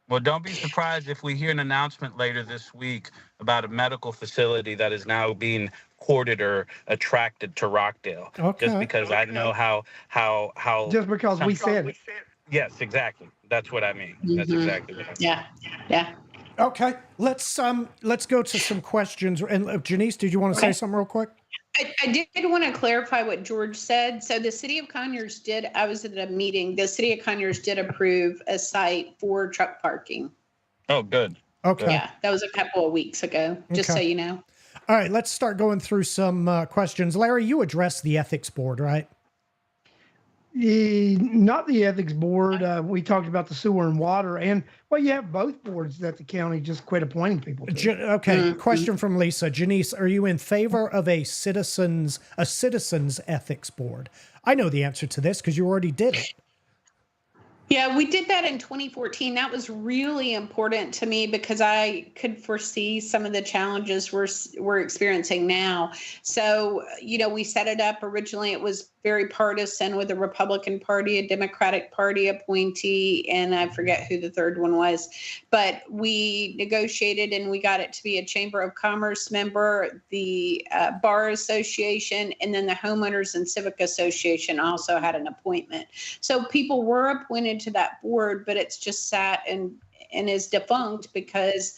Well, don't be surprised if we hear an announcement later this week about a medical facility that is now being courted or attracted to Rockdale. Okay. Just because I know how Just because we said it. Yes, exactly. That's what I mean. That's exactly what I mean. Yeah. Okay, let's go to some questions. And JaNice, did you want to say something real quick? I did want to clarify what George said. So the city of Conyers I was at a meeting, the city of Conyers did approve a site for truck parking. Oh, good. Okay. Yeah, that was a couple of weeks ago, just so you know. All right, let's start going through some questions. Larry, you addressed the ethics board, right? Not the ethics board. We talked about the sewer and water, and you have both boards that the county just quit appointing people to. Okay. Question from Lisa. JaNice, are you in favor of a citizens ethics board? I know the answer to this because you already did it. Yeah, we did that in 2014. That was really important to me because I could foresee some of the challenges we're experiencing now. So, we set it up. Originally, it was very partisan with a Republican Party, a Democratic Party appointee, and I forget who the third one was. But we negotiated and we got it to be a Chamber of Commerce member, the Bar Association, and then the Homeowners and Civic Association also had an appointment. So people were appointed to that board, but it's just sat and is defunct because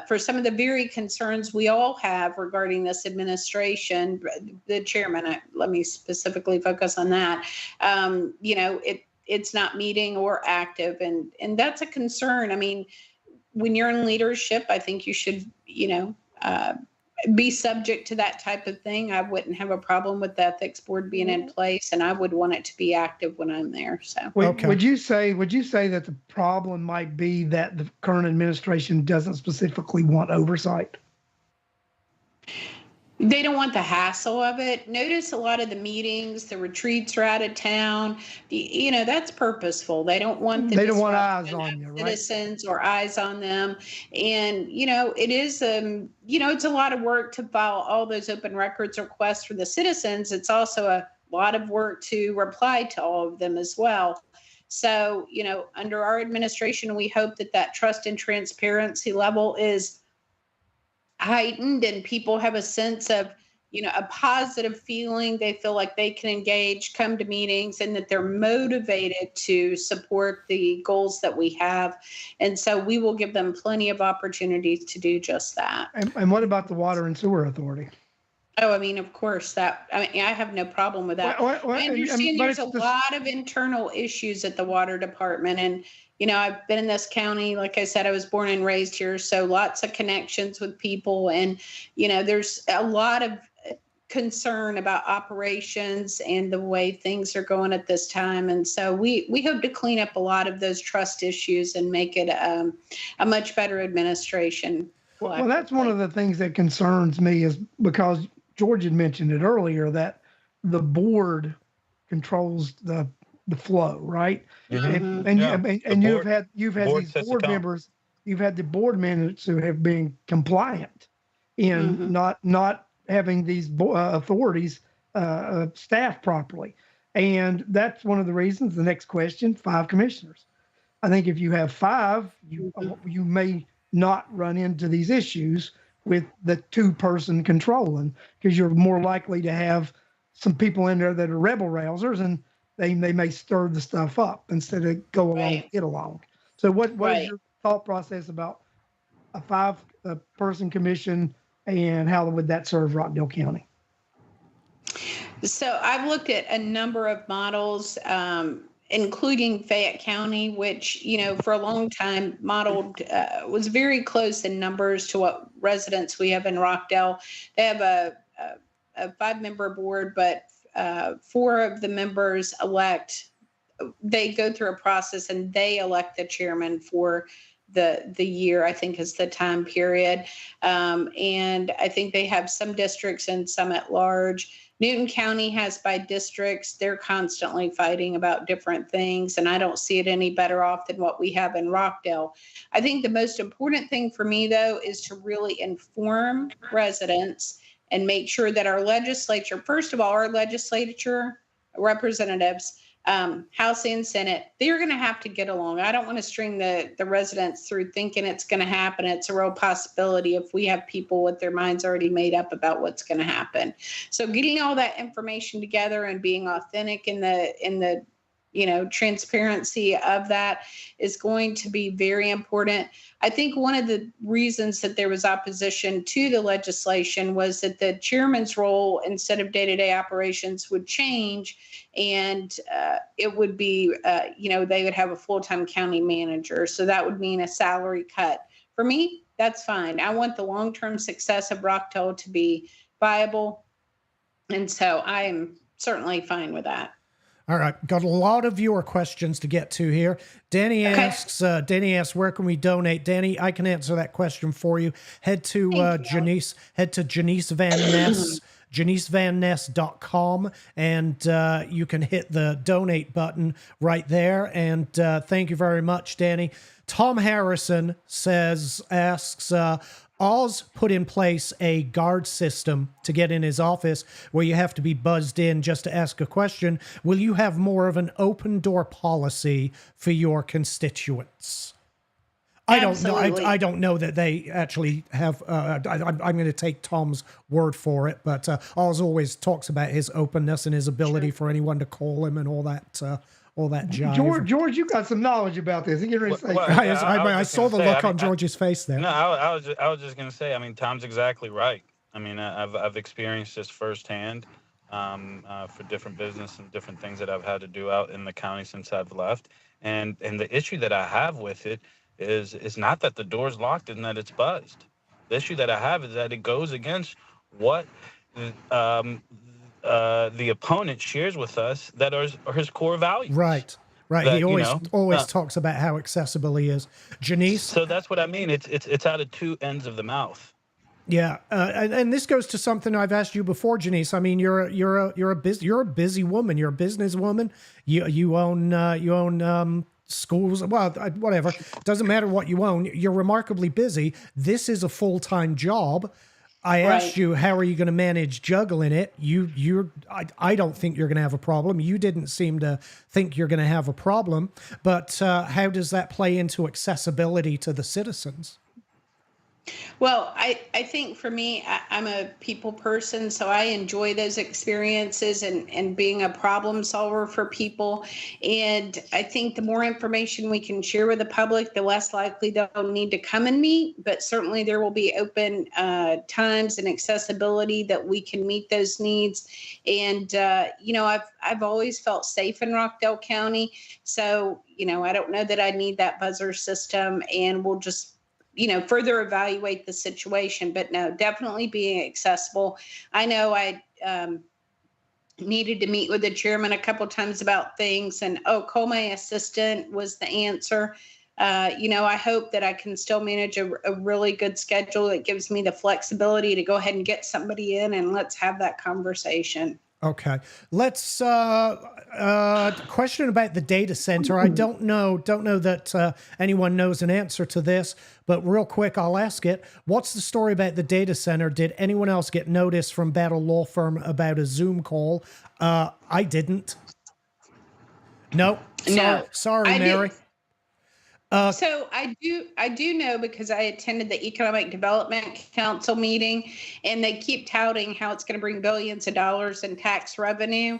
for some of the very concerns we all have regarding this administration, the chairman, let me specifically focus on that, it's not meeting or active. And that's a concern. I mean, when you're in leadership, I think you should, be subject to that type of thing. I wouldn't have a problem with the ethics board being in place, and I would want it to be active when I'm there. So would you say that the problem might be that the current administration doesn't specifically want oversight? They don't want the hassle of it. Notice a lot of the meetings, the retreats are out of town. That's purposeful. They don't want they don't want eyes on you, right? Citizens or eyes on them. And, it is, it's a lot of work to file all those open records requests for the citizens. It's also a lot of work to reply to all of them as well. So, under our administration, we hope that trust and transparency level is heightened and people have a sense of, a positive feeling. They feel like they can engage, come to meetings, and that they're motivated to support the goals that we have. And so we will give them plenty of opportunities to do just that. And what about the Water and Sewer Authority? Oh, I mean, of course, I have no problem with that. Well, I understand there's a lot of internal issues at the water department. And, I've been in this county. Like I said, I was born and raised here. So lots of connections with people. And, there's a lot of concern about operations and the way things are going at this time. And so we hope to clean up a lot of those trust issues and make it a much better administration. Well, that's one of the things that concerns me, is because George had mentioned it earlier, that the board controls the flow, right? Mm-hmm. And you've had these board members, you've had the board members who have been compliant in not having these authorities staffed properly. And that's one of the reasons. The next question: 5 commissioners. I think if you have 5, you may not run into these issues with the 2-person controlling, because you're more likely to have some people in there that are rebel rousers, and they may stir the stuff up instead of go along, get along. So what is your thought process about a 5-person commission, and how would that serve Rockdale County? So I've looked at a number of models, including Fayette County, which, for a long time modeled, was very close in numbers to what residents we have in Rockdale. They have a 5-member board, but 4 of the members they go through a process and they elect the chairman for the year, I think is the time period. And I think they have some districts and some at large. Newton County has by districts. They're constantly fighting about different things, and I don't see it any better off than what we have in Rockdale. I think the most important thing for me, though, is to really inform residents and make sure that our legislature, first of all, our legislature representatives, House and Senate, they're going to have to get along. I don't want to string the residents through thinking it's going to happen. It's a real possibility if we have people with their minds already made up about what's going to happen. So getting all that information together and being authentic in the transparency of that is going to be very important. I think one of the reasons that there was opposition to the legislation was that the chairman's role, instead of day-to-day operations, would change, and it would be, they would have a full-time county manager. So that would mean a salary cut. For me, that's fine. I want the long-term success of Rockdale to be viable, and so I am certainly fine with that. All right, got a lot of viewer questions to get to here. Danny asks, where can we donate? Danny, I can answer that question for you. Head to JaNice VanNess, JaNiceVanNess.com, and you can hit the donate button right there. And thank you very much, Danny. Tom Harrison asks, Oz put in place a guard system to get in his office where you have to be buzzed in just to ask a question. Will you have more of an open door policy for your constituents? Absolutely. I don't know that they actually have. I'm going to take Tom's word for it, but Oz always talks about his openness and his ability for anyone to call him and all that jive. George, you got some knowledge about this. I saw the look on George's face there. No, I was just going to say, I mean, Tom's exactly right. I mean, I've experienced this firsthand for different business and different things that I've had to do out in the county since I've left. And the issue that I have with it is not that the door's locked and that it's buzzed. The issue that I have is that it goes against what the opponent shares with us that are his core values. Right. That, he always talks about how accessible he is. JaNice. So that's what I mean. It's out of two ends of the mouth. Yeah, and this goes to something I've asked you before, JaNice. I mean, you're a busy woman. You're a businesswoman. You own schools. Well, whatever. Doesn't matter what you own. You're remarkably busy. This is a full-time job. I asked you, how are you going to manage juggling it? I don't think you're going to have a problem. You didn't seem to think you're going to have a problem. But how does that play into accessibility to the citizens? Well, I think for me, I'm a people person, so I enjoy those experiences and being a problem solver for people. And I think the more information we can share with the public, the less likely they'll need to come and meet. But certainly there will be open times and accessibility that we can meet those needs. And I've always felt safe in Rockdale County, so I don't know that I need that buzzer system, and we'll just further evaluate the situation. But no, definitely being accessible. I know I needed to meet with the chairman a couple times about things, and call my assistant was the answer. I hope that I can still manage a really good schedule that gives me the flexibility to go ahead and get somebody in, and let's have that conversation. Okay. Let's question about the data center. I don't know that anyone knows an answer to this, but real quick, I'll ask it. What's the story about the data center? Did anyone else get notice from Battle Law Firm about a Zoom call? I didn't. No. Sorry, Mary. So I do know, because I attended the Economic Development Council meeting, and they keep touting how it's going to bring billions of dollars in tax revenue.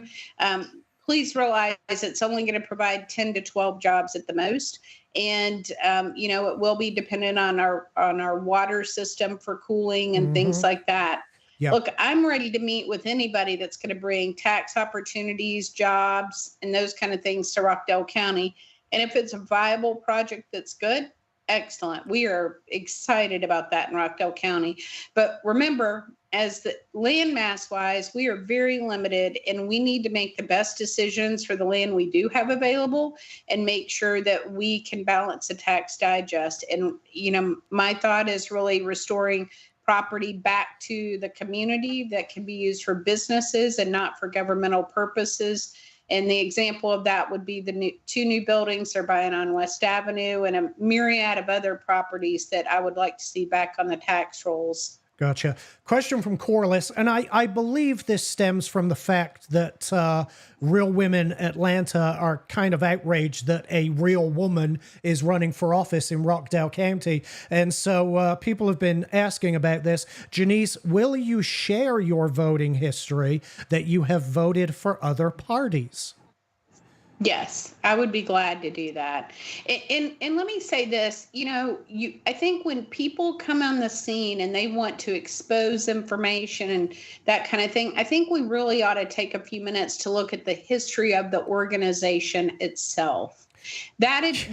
Please realize it's only going to provide 10 to 12 jobs at the most. And, it will be dependent on our water system for cooling and things like that. Yep. Look, I'm ready to meet with anybody that's going to bring tax opportunities, jobs, and those kind of things to Rockdale County. And if it's a viable project that's good, excellent. We are excited about that in Rockdale County. But remember, as the land mass wise, we are very limited, and we need to make the best decisions for the land we do have available and make sure that we can balance the tax digest. And, my thought is really restoring property back to the community that can be used for businesses and not for governmental purposes. And the example of that would be the two new buildings they're buying on West Avenue, and a myriad of other properties that I would like to see back on the tax rolls. Gotcha. Question from Corliss, and I believe this stems from the fact that Real Women Atlanta are kind of outraged that a real woman is running for office in Rockdale County. And so people have been asking about this. JaNice, will you share your voting history that you have voted for other parties? Yes, I would be glad to do that. And let me say this, I think when people come on the scene and they want to expose information and that kind of thing, I think we really ought to take a few minutes to look at the history of the organization itself. That is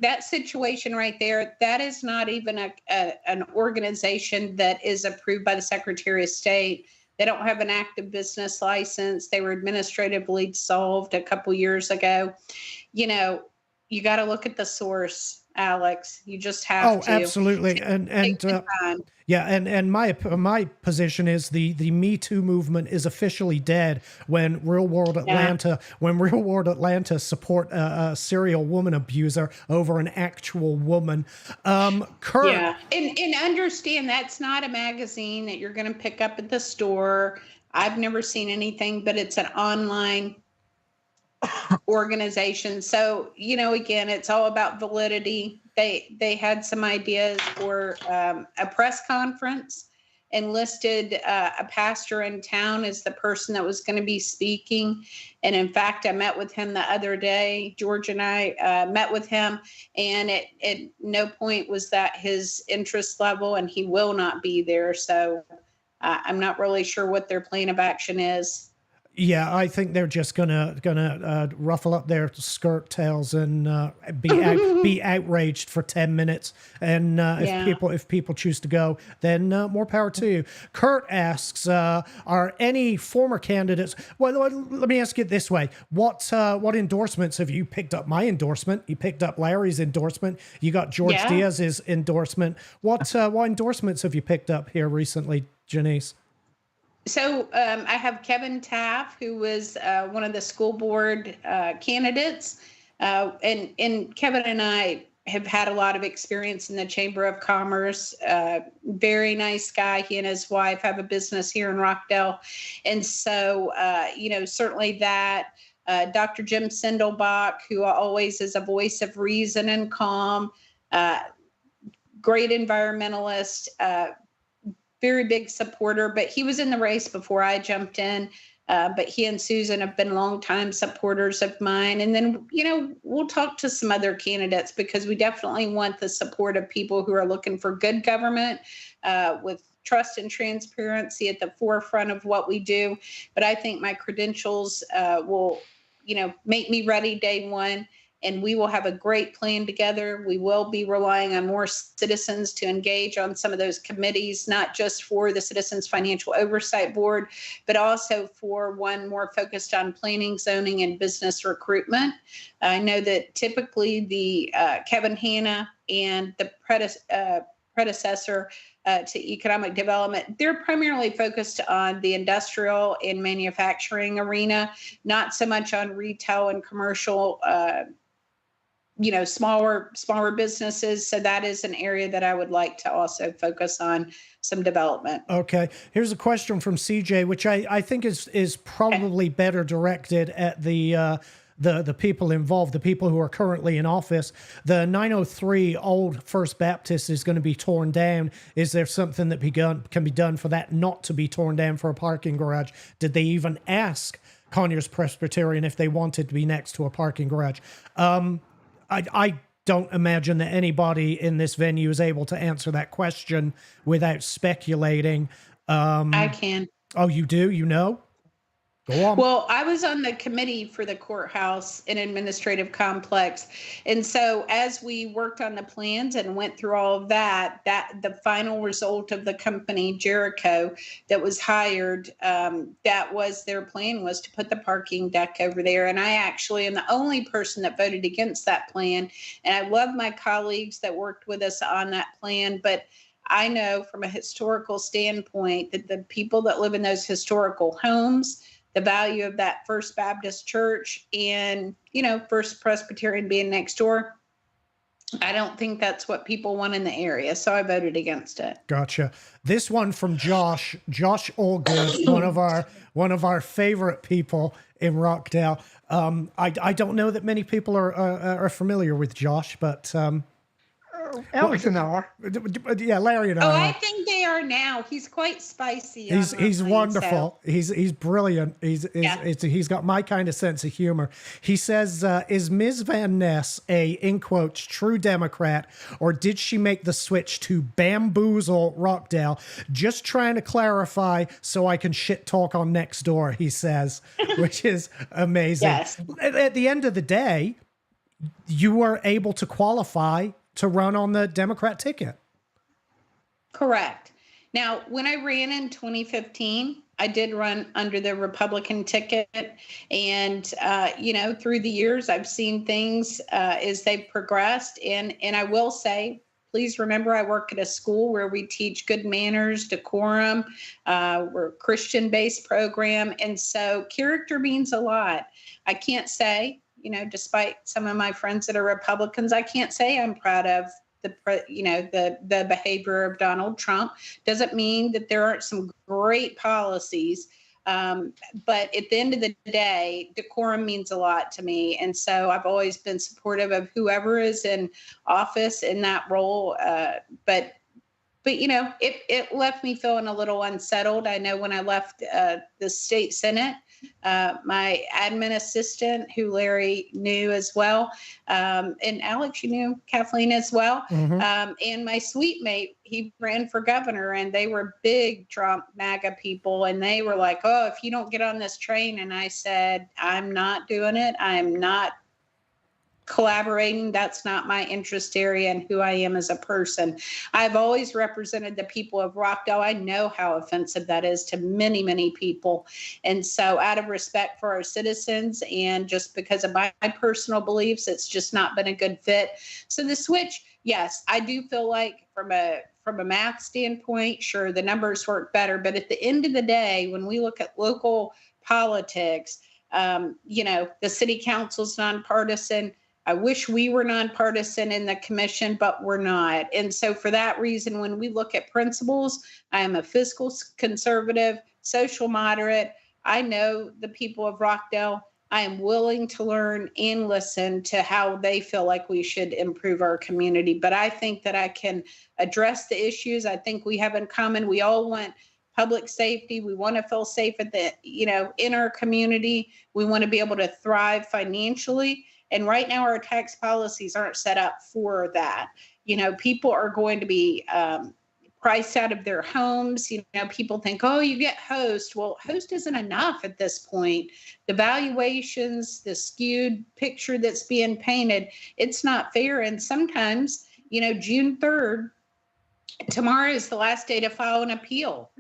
that situation right there, that is not even an organization that is approved by the Secretary of State. They don't have an active business license. They were administratively dissolved a couple years ago. You got to look at the source, Alex. You just have to. Oh, absolutely. And my position is the Me Too movement is officially dead when Real World Atlanta support a serial woman abuser over an actual woman. Kurt. Yeah, and understand that's not a magazine that you're going to pick up at the store. I've never seen anything, but it's an online organization. So, again, it's all about validity. They had some ideas for a press conference and listed a pastor in town as the person that was going to be speaking. And in fact, I met with him the other day. George and I met with him, and at no point was that his interest level, and he will not be there. So I'm not really sure what their plan of action is. Yeah, I think they're just gonna ruffle up their skirt tails and be outraged for 10 minutes. And if people choose to go, then more power to you. Kurt asks, are any former candidates? Well, let me ask it this way: what endorsements have you picked up? My endorsement. You picked up Larry's endorsement. You got Jorge Diez's endorsement. What endorsements have you picked up here recently, JaNice? So I have Kevin Taff, who was one of the school board candidates. And Kevin and I have had a lot of experience in the Chamber of Commerce. Very nice guy. He and his wife have a business here in Rockdale. And so, certainly that. Dr. Jim Sindelbach, who always is a voice of reason and calm. great environmentalist, very big supporter, but he was in the race before I jumped in. But he and Susan have been longtime supporters of mine. And then, we'll talk to some other candidates because we definitely want the support of people who are looking for good government with trust and transparency at the forefront of what we do. But I think my credentials will, make me ready day one. And we will have a great plan together. We will be relying on more citizens to engage on some of those committees, not just for the Citizens Financial Oversight Board, but also for one more focused on planning, zoning, and business recruitment. I know that typically the Kevin Hanna and the predecessor to economic development, they're primarily focused on the industrial and manufacturing arena, not so much on retail and commercial smaller businesses. So that is an area that I would like to also focus on some development. Okay. Here's a question from CJ, which I think is probably better directed at the people involved, the people who are currently in office. The 903 Old First Baptist is going to be torn down. Is there something that can be done for that not to be torn down for a parking garage? Did they even ask Conyers Presbyterian if they wanted to be next to a parking garage? I don't imagine that anybody in this venue is able to answer that question without speculating. I can. Oh, you do? Go on. Well, I was on the committee for the courthouse and administrative complex. And so as we worked on the plans and went through all of that the final result of the company, Jericho, that was hired, that was their plan, was to put the parking deck over there. And I actually am the only person that voted against that plan. And I love my colleagues that worked with us on that plan. But I know from a historical standpoint that the people that live in those historical homes, the value of that First Baptist Church and, First Presbyterian being next door, I don't think that's what people want in the area. So I voted against it. Gotcha. This one from Josh Allgood, one of our favorite people in Rockdale. I don't know that many people are familiar with Josh, but Alex and I are. Yeah, Larry and I. Oh, are. I think they are now. He's quite spicy. He's wonderful. So. He's brilliant. He's got my kind of sense of humor. He says, "Is Ms. VanNess a, in quotes, true Democrat, or did she make the switch to bamboozle Rockdale? Just trying to clarify so I can shit talk on next door." He says, which is amazing. Yes. At the end of the day, you were able to qualify to run on the Democrat ticket. Correct. Now, when I ran in 2015, I did run under the Republican ticket. And, through the years, I've seen things as they've progressed. And I will say, please remember, I work at a school where we teach good manners, decorum. We're a Christian-based program. And so character means a lot. I can't say, despite some of my friends that are Republicans, I can't say I'm proud of the behavior of Donald Trump. Doesn't mean that there aren't some great policies. But at the end of the day, decorum means a lot to me. And so I've always been supportive of whoever is in office in that role. But it left me feeling a little unsettled. I know when I left the state Senate, my admin assistant, who Larry knew as well, and Alex, you knew Kathleen as well, and my suite mate, he ran for governor, and they were big Trump MAGA people, and they were like, "Oh, if you don't get on this train," and I said, "I'm not doing it. I'm not collaborating. That's not my interest area and who I am as a person." I've always represented the people of Rockdale. I know how offensive that is to many, many people. And so out of respect for our citizens and just because of my personal beliefs, it's just not been a good fit. So the switch, yes, I do feel like from a math standpoint, sure, the numbers work better. But at the end of the day, when we look at local politics, the city council's nonpartisan. I wish we were nonpartisan in the commission, but we're not. And so for that reason, when we look at principles, I am a fiscal conservative, social moderate. I know the people of Rockdale. I am willing to learn and listen to how they feel like we should improve our community. But I think that I can address the issues I think we have in common. We all want public safety. We want to feel safe at the, in our community. We want to be able to thrive financially. And right now our tax policies aren't set up for that. People are going to be priced out of their homes. People think, oh, you get host. Well, host isn't enough at this point. The valuations, the skewed picture that's being painted, it's not fair. And sometimes, June 3rd, tomorrow is the last day to file an appeal.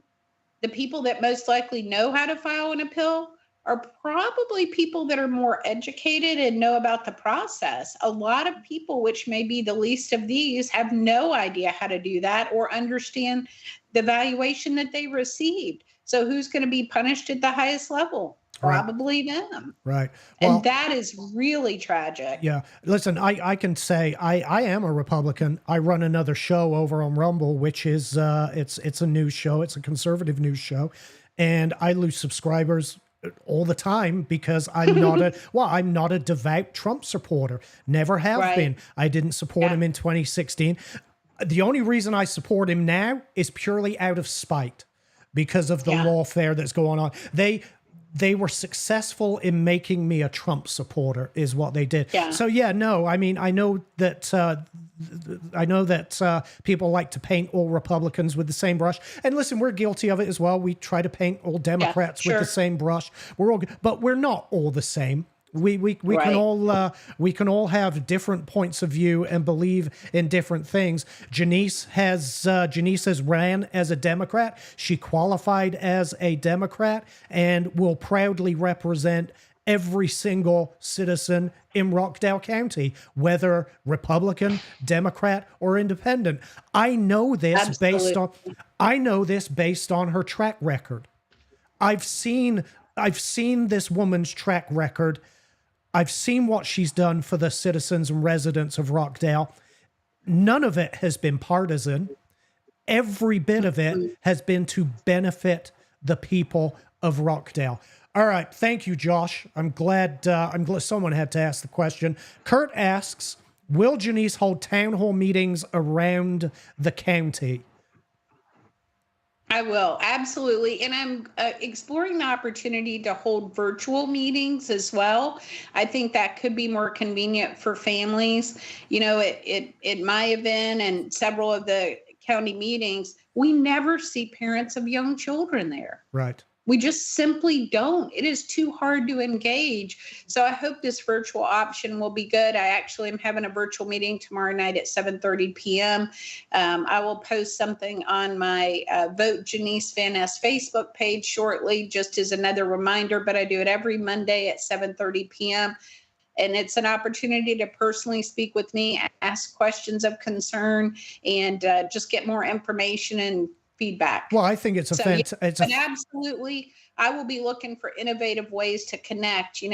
The people that most likely know how to file an appeal are probably people that are more educated and know about the process. A lot of people, which may be the least of these, have no idea how to do that or understand the valuation that they received. So who's going to be punished at the highest level? Probably them. Right. Well, and that is really tragic. Yeah. Listen, I can say I am a Republican. I run another show over on Rumble, which is it's a news show. It's a conservative news show. And I lose subscribers all the time because I'm not a devout Trump supporter. Never have been. I didn't support him in 2016. The only reason I support him now is purely out of spite because of the lawfare that's going on. They were successful in making me a Trump supporter, is what they did. Yeah. So I mean, I know that people like to paint all Republicans with the same brush. And listen, we're guilty of it as well. We try to paint all Democrats with the same brush. But we're not all the same. We can all have different points of view and believe in different things. JaNice has ran as a Democrat. She qualified as a Democrat and will proudly represent every single citizen in Rockdale County, whether Republican, Democrat, or Independent. I know this based on her track record. I've seen this woman's track record. I've seen what she's done for the citizens and residents of Rockdale. None of it has been partisan. Every bit of it has been to benefit the people of Rockdale. All right. Thank you, Josh. I'm glad someone had to ask the question. Kurt asks, will JaNice hold town hall meetings around the county? I will, absolutely. And I'm exploring the opportunity to hold virtual meetings as well. I think that could be more convenient for families. At my event and several of the county meetings, we never see parents of young children there. Right. We just simply don't. It is too hard to engage. So I hope this virtual option will be good. I actually am having a virtual meeting tomorrow night at 7:30 p.m. I will post something on my Vote JaNice VanNess Facebook page shortly, just as another reminder, but I do it every Monday at 7:30 p.m. And it's an opportunity to personally speak with me, ask questions of concern, and just get more information and feedback. Well, I think it's absolutely, I will be looking for innovative ways to connect.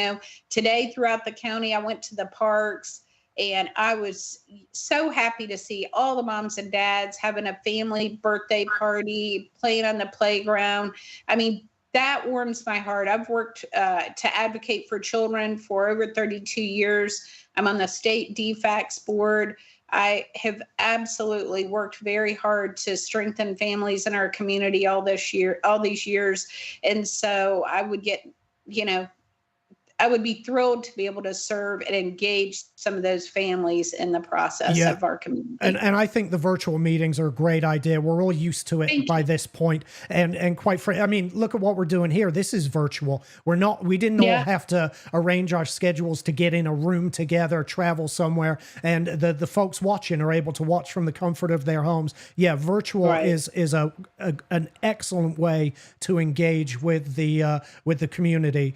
Today throughout the county, I went to the parks and I was so happy to see all the moms and dads having a family birthday party, playing on the playground. I mean, that warms my heart. I've worked to advocate for children for over 32 years. I'm on the state DFACS board. I have absolutely worked very hard to strengthen families in our community all these years. And so I would I would be thrilled to be able to serve and engage some of those families in the process of our community. And I think the virtual meetings are a great idea. We're all used to it by this point. And quite frankly, I mean, look at what we're doing here. This is virtual. We didn't all have to arrange our schedules to get in a room together, travel somewhere. And the folks watching are able to watch from the comfort of their homes. Yeah, virtual is an excellent way to engage with the community.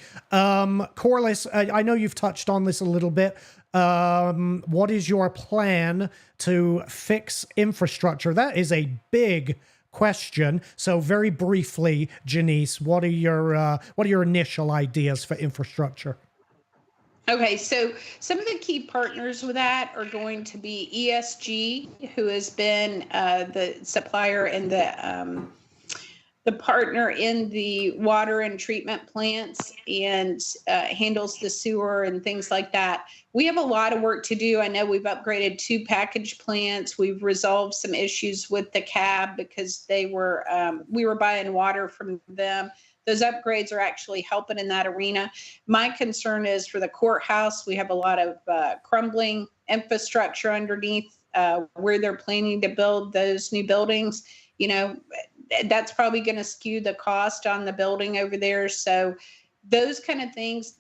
Corliss, I know you've touched on this a little bit. What is your plan to fix infrastructure? That is a big question. So very briefly, JaNice, what are your initial ideas for infrastructure? Okay, so some of the key partners with that are going to be ESG, who has been the supplier and the the partner in the water and treatment plants and handles the sewer and things like that. We have a lot of work to do. I know we've upgraded 2 package plants. We've resolved some issues with the cab because we were buying water from them. Those upgrades are actually helping in that arena. My concern is for the courthouse. We have a lot of crumbling infrastructure underneath where they're planning to build those new buildings. That's probably going to skew the cost on the building over there. So those kind of things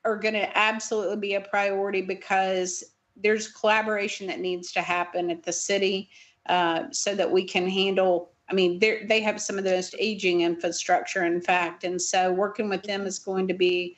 are going to absolutely be a priority because there's collaboration that needs to happen at the city so that we can handle. I mean, they have some of the most aging infrastructure, in fact. And so working with them is going to be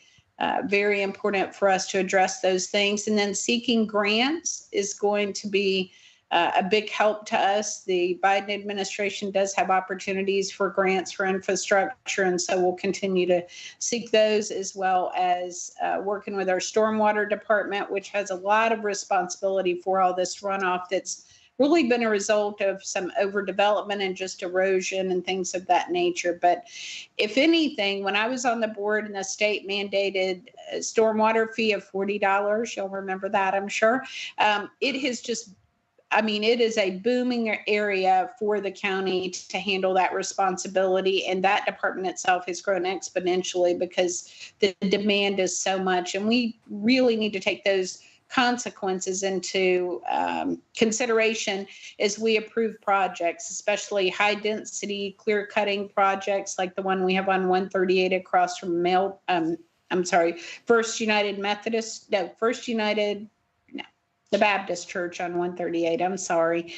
very important for us to address those things. And then seeking grants is going to be a big help to us. The Biden administration does have opportunities for grants for infrastructure, and so we'll continue to seek those, as well as working with our stormwater department, which has a lot of responsibility for all this runoff that's really been a result of some overdevelopment and just erosion and things of that nature. But if anything, when I was on the board and the state mandated a stormwater fee of $40, you'll remember that, I'm sure, it has just it is a booming area for the county to handle that responsibility. And that department itself has grown exponentially because the demand is so much. And we really need to take those consequences into consideration as we approve projects, especially high density clear cutting projects like the one we have on 138 across from the Baptist Church on 138. I'm sorry.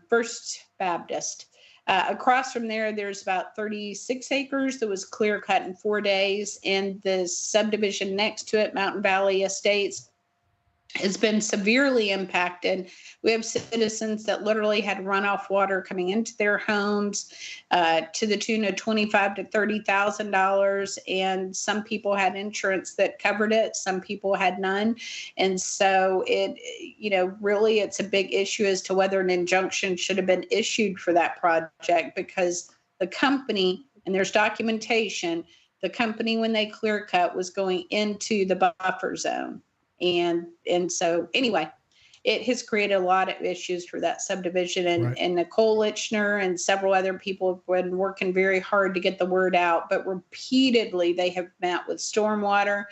First Baptist. Across from there, there's about 36 acres that was clear cut in 4 days. And the subdivision next to it, Mountain Valley Estates, has been severely impacted. We have citizens that literally had runoff water coming into their homes to the tune of $25,000 to $30,000, and some people had insurance that covered it. Some people had none, and so really, it's a big issue as to whether an injunction should have been issued for that project, because the company, and there's documentation, the company when they clear cut was going into the buffer zone. And so anyway, it has created a lot of issues for that subdivision, and Nicole Lichner and several other people have been working very hard to get the word out, but repeatedly they have met with stormwater.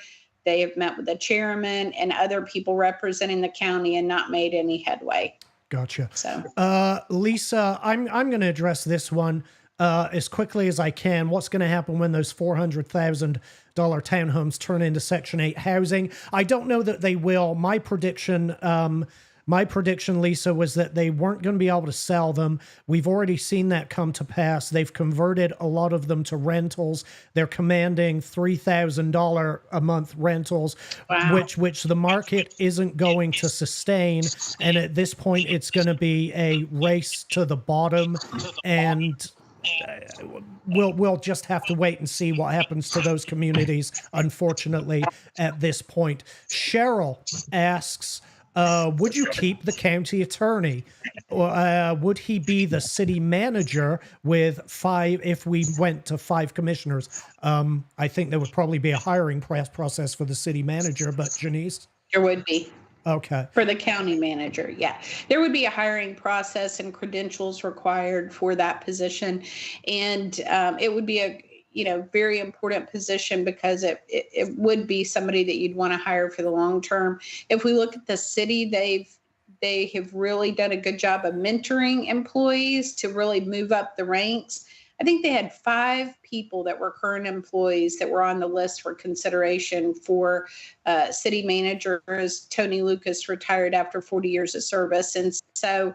They have met with the chairman and other people representing the county and not made any headway. Gotcha. So, Lisa, I'm going to address this one as quickly as I can. What's going to happen when those $400,000 townhomes turn into Section 8 housing? I don't know that they will. My prediction, Lisa, was that they weren't going to be able to sell them. We've already seen that come to pass. They've converted a lot of them to rentals. They're commanding $3,000 a month rentals, wow. which the market isn't going to sustain. And at this point, it's going to be a race to the bottom, and we'll just have to wait and see what happens to those communities, unfortunately, at this point. Cheryl asks, would you keep the county attorney? Or would he be the city manager with 5 if we went to 5 commissioners? I think there would probably be a hiring process for the city manager, but JaNice? There would be. Okay. For the county manager, yeah. There would be a hiring process and credentials required for that position. And it would be a very important position because it would be somebody that you'd want to hire for the long term. If we look at the city, they have really done a good job of mentoring employees to really move up the ranks. I think they had 5 people that were current employees that were on the list for consideration for city managers. Tony Lucas retired after 40 years of service. And so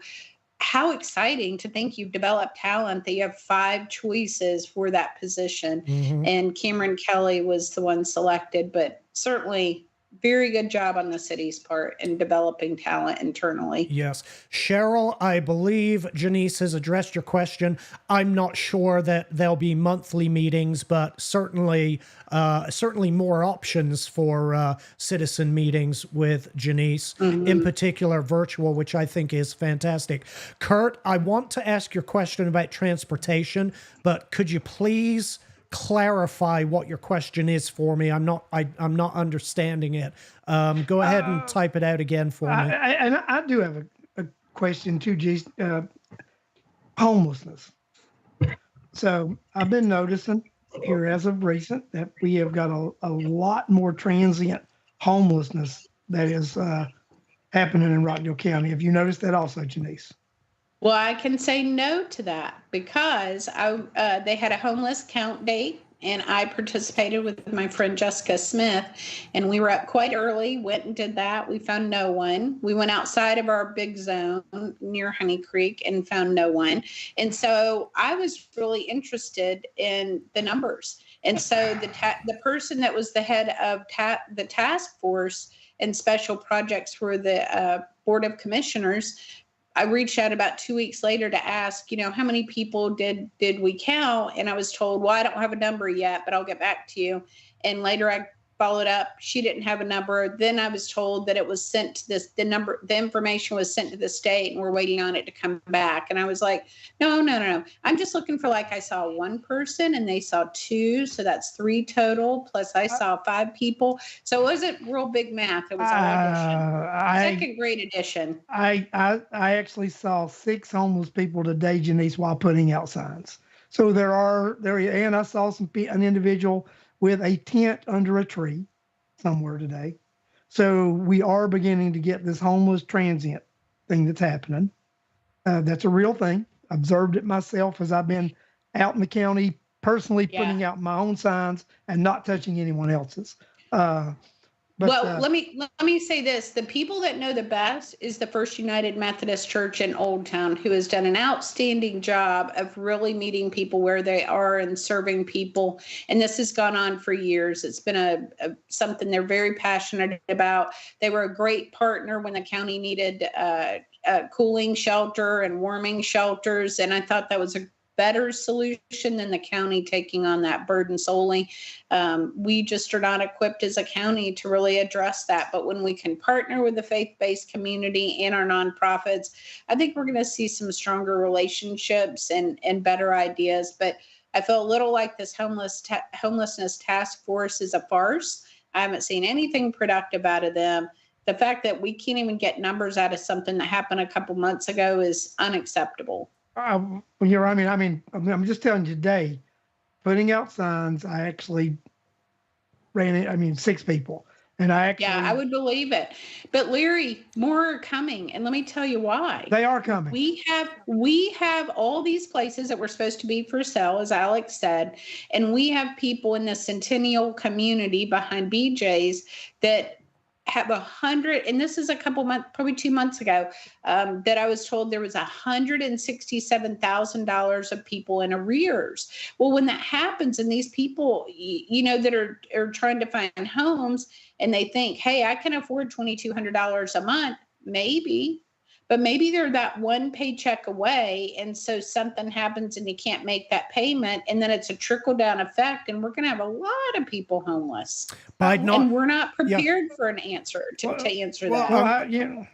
how exciting to think you've developed talent, that you have 5 choices for that position. Mm-hmm. And Cameron Kelly was the one selected, but certainly very good job on the city's part in developing talent internally. Yes. Cheryl, I believe JaNice has addressed your question. I'm not sure that there'll be monthly meetings, but certainly more options for citizen meetings with JaNice, in particular virtual, which I think is fantastic. Kurt, I want to ask your question about transportation, but could you please clarify what your question is for me? I'm not understanding it. Go ahead and type it out again for me. I do have a question too, G. Homelessness. So I've been noticing here as of recent that we have got a lot more transient homelessness that is happening in Rockdale County. Have you noticed that also, JaNice? Well, I can say no to that because they had a homeless count date, and I participated with my friend Jessica Smith, and we were up quite early, went and did that. We found no one. We went outside of our big zone near Honey Creek and found no one. And so I was really interested in the numbers. And so the person that was the head of the task force and special projects for the Board of Commissioners, I reached out about 2 weeks later to ask, how many people did we count? And I was told, well, I don't have a number yet, but I'll get back to you. And later I followed up. She didn't have a number. Then I was told that it was sent to the information was sent to the state and we're waiting on it to come back. And I was like, no. I'm just looking for, I saw one person and they saw two. So that's 3 total. Plus I saw 5 people. So it wasn't real big math. It was all addition. Second grade addition. I actually saw 6 homeless people today, JaNice, while putting out signs. So and I saw an individual with a tent under a tree somewhere today. So we are beginning to get this homeless transient thing that's happening. That's a real thing. Observed it myself as I've been out in the county personally putting out my own signs and not touching anyone else's. Let me say this. The people that know the best is the First United Methodist Church in Old Town, who has done an outstanding job of really meeting people where they are and serving people. And this has gone on for years. It's been something they're very passionate about. They were a great partner when the county needed cooling shelter and warming shelters. And I thought that was a better solution than the county taking on that burden solely. We just are not equipped as a county to really address that. But when we can partner with the faith-based community and our nonprofits, I think we're going to see some stronger relationships and better ideas. But I feel a little like this homelessness task force is a farce. I haven't seen anything productive out of them. The fact that we can't even get numbers out of something that happened a couple months ago is unacceptable. I'm just telling you today, putting out signs, I actually ran it. 6 people. And I would believe it. But Larry, more are coming. And let me tell you why. They are coming. We have all these places that were supposed to be for sale, as Alex said. And we have people in the Centennial community behind BJ's that have 100, and this is a couple months, probably 2 months ago, that I was told there was $167,000 of people in arrears. Well, when that happens, and these people, that are trying to find homes, and they think, hey, I can afford $2,200 a month, maybe. But maybe they're that one paycheck away, and so something happens and you can't make that payment, and then it's a trickle-down effect, and we're going to have a lot of people homeless. And we're not prepared for an answer to answer that.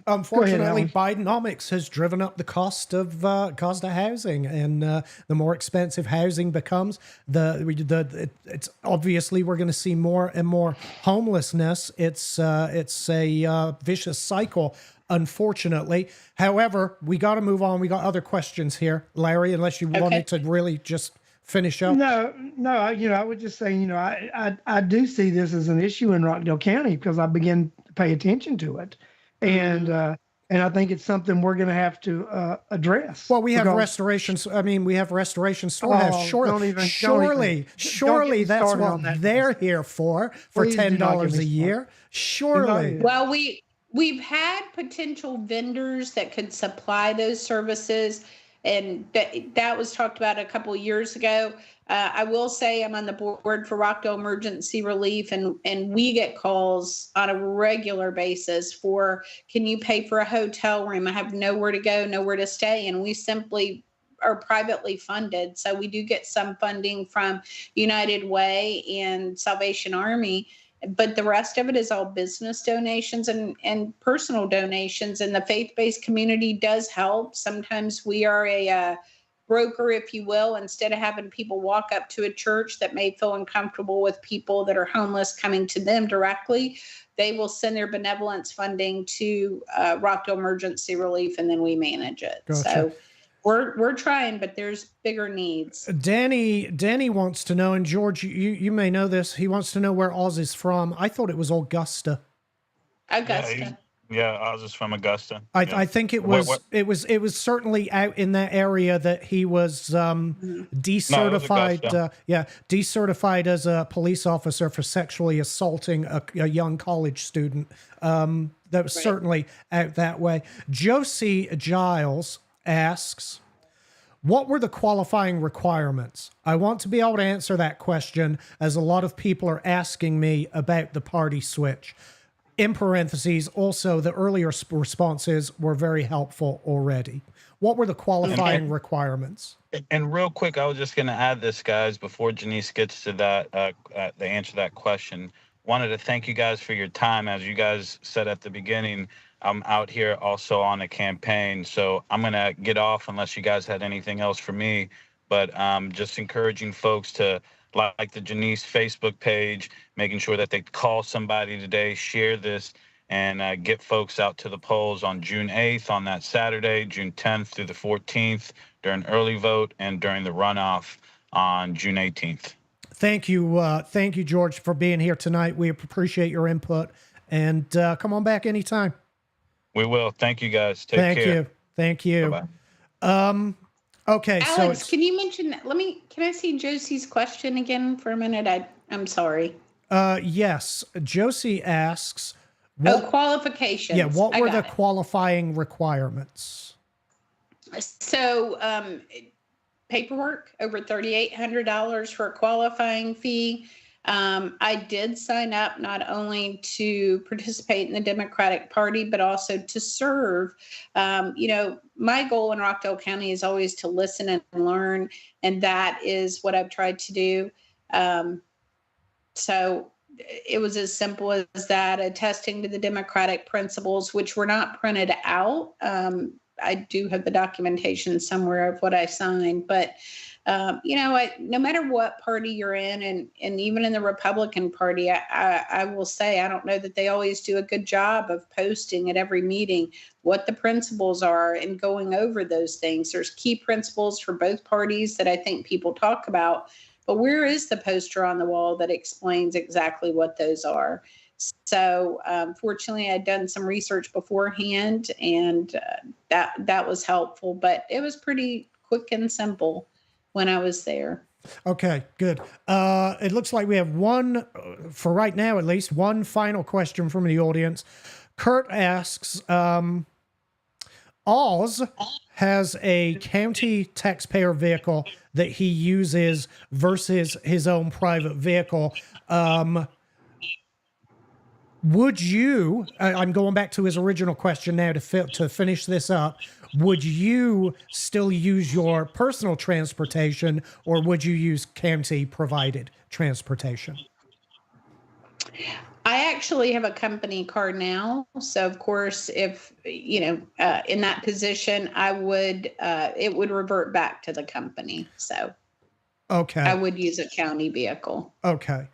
Unfortunately, Bidenomics has driven up the cost of housing, and the more expensive housing becomes, it's obviously we're going to see more and more homelessness. It's a vicious cycle, unfortunately. However, we got to move on. We got other questions here, Larry, unless you wanted to really just finish up. No, I would just say, I do see this as an issue in Rockdale County because I begin to pay attention to it. And I think it's something we're going to have to address. Well, we have restorations. We have restoration storehouse. Surely that's what they're here for $10 a year. Surely. Well, we've had potential vendors that could supply those services. And that was talked about a couple of years ago. I will say I'm on the board for Rockdale Emergency Relief, and we get calls on a regular basis for, can you pay for a hotel room? I have nowhere to go, nowhere to stay. And we simply are privately funded. So we do get some funding from United Way and Salvation Army, but the rest of it is all business donations and personal donations. And the faith-based community does help. Sometimes we are a broker, if you will, instead of having people walk up to a church that may feel uncomfortable with people that are homeless coming to them directly. They will send their benevolence funding to Rockdale Emergency Relief, and then we manage it. Gotcha. So we're trying, but there's bigger needs. Danny wants to know, and George, you may know this. He wants to know where Oz is from. I thought it was Augusta. Augusta. Yeah, Oz is from Augusta. I think it was it was certainly out in that area that he was decertified. No, decertified as a police officer for sexually assaulting a young college student. That was certainly out that way. Josie Giles asks, what were the qualifying requirements? I want to be able to answer that question, as a lot of people are asking me about the party switch. In parentheses, also, the earlier responses were very helpful already. What were the qualifying requirements? And real quick, I was just going to add this, guys, before JaNice gets to that, the answer to that question. Wanted to thank you guys for your time. As you guys said at the beginning, I'm out here also on a campaign. So I'm going to get off unless you guys had anything else for me. But just encouraging folks to like the JaNice Facebook page, making sure that they call somebody today, share this, and get folks out to the polls on June 8th on that Saturday, June 10th through the 14th, during early vote, and during the runoff on June 18th. Thank you, George, for being here tonight. We appreciate your input, and come on back anytime. We will. Thank you, guys. Take care. Thank you. Bye-bye. Okay, Alex, so can you mention that? Can I see Josie's question again for a minute? I'm sorry. Yes, Josie asks, qualifications. Yeah, what were the qualifying requirements? So, paperwork, over $3,800 for a qualifying fee. I did sign up not only to participate in the Democratic Party, but also to serve. My goal in Rockdale County is always to listen and learn, and that is what I've tried to do. So it was as simple as that, attesting to the Democratic principles, which were not printed out. I do have the documentation somewhere of what I signed, but no matter what party you're in, and even in the Republican Party, I will say, I don't know that they always do a good job of posting at every meeting what the principles are and going over those things. There's key principles for both parties that I think people talk about, but where is the poster on the wall that explains exactly what those are? So fortunately, I'd done some research beforehand, and that was helpful, but it was pretty quick and simple when I was there. Okay, good. It looks like we have one, for right now at least, one final question from the audience. Kurt asks, Oz has a county taxpayer vehicle that he uses versus his own private vehicle. Would you, I'm going back to his original question now to finish this up, would you still use your personal transportation, or would you use county provided transportation? I actually have a company car now. So of course, if, in that position, I would, it would revert back to the company. So okay, I would use a county vehicle. Okay.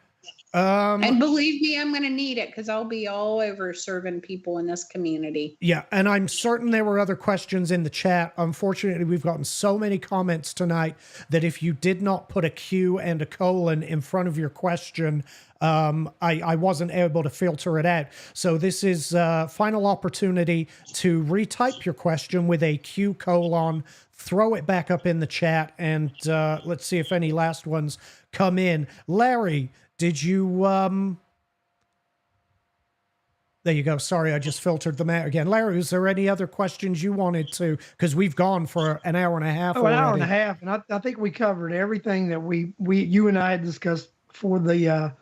And believe me, I'm going to need it, because I'll be all over serving people in this community. Yeah, and I'm certain there were other questions in the chat. Unfortunately, we've gotten so many comments tonight that if you did not put a Q and a colon in front of your question, I wasn't able to filter it out. So this is final opportunity to retype your question with a Q colon, throw it back up in the chat, and let's see if any last ones come in. Larry, did you There you go. Sorry, I just filtered them out again. Larry, is there any other questions you wanted to? Because we've gone for an hour and a half. An hour and a half, and I think we covered everything that you and I had discussed before the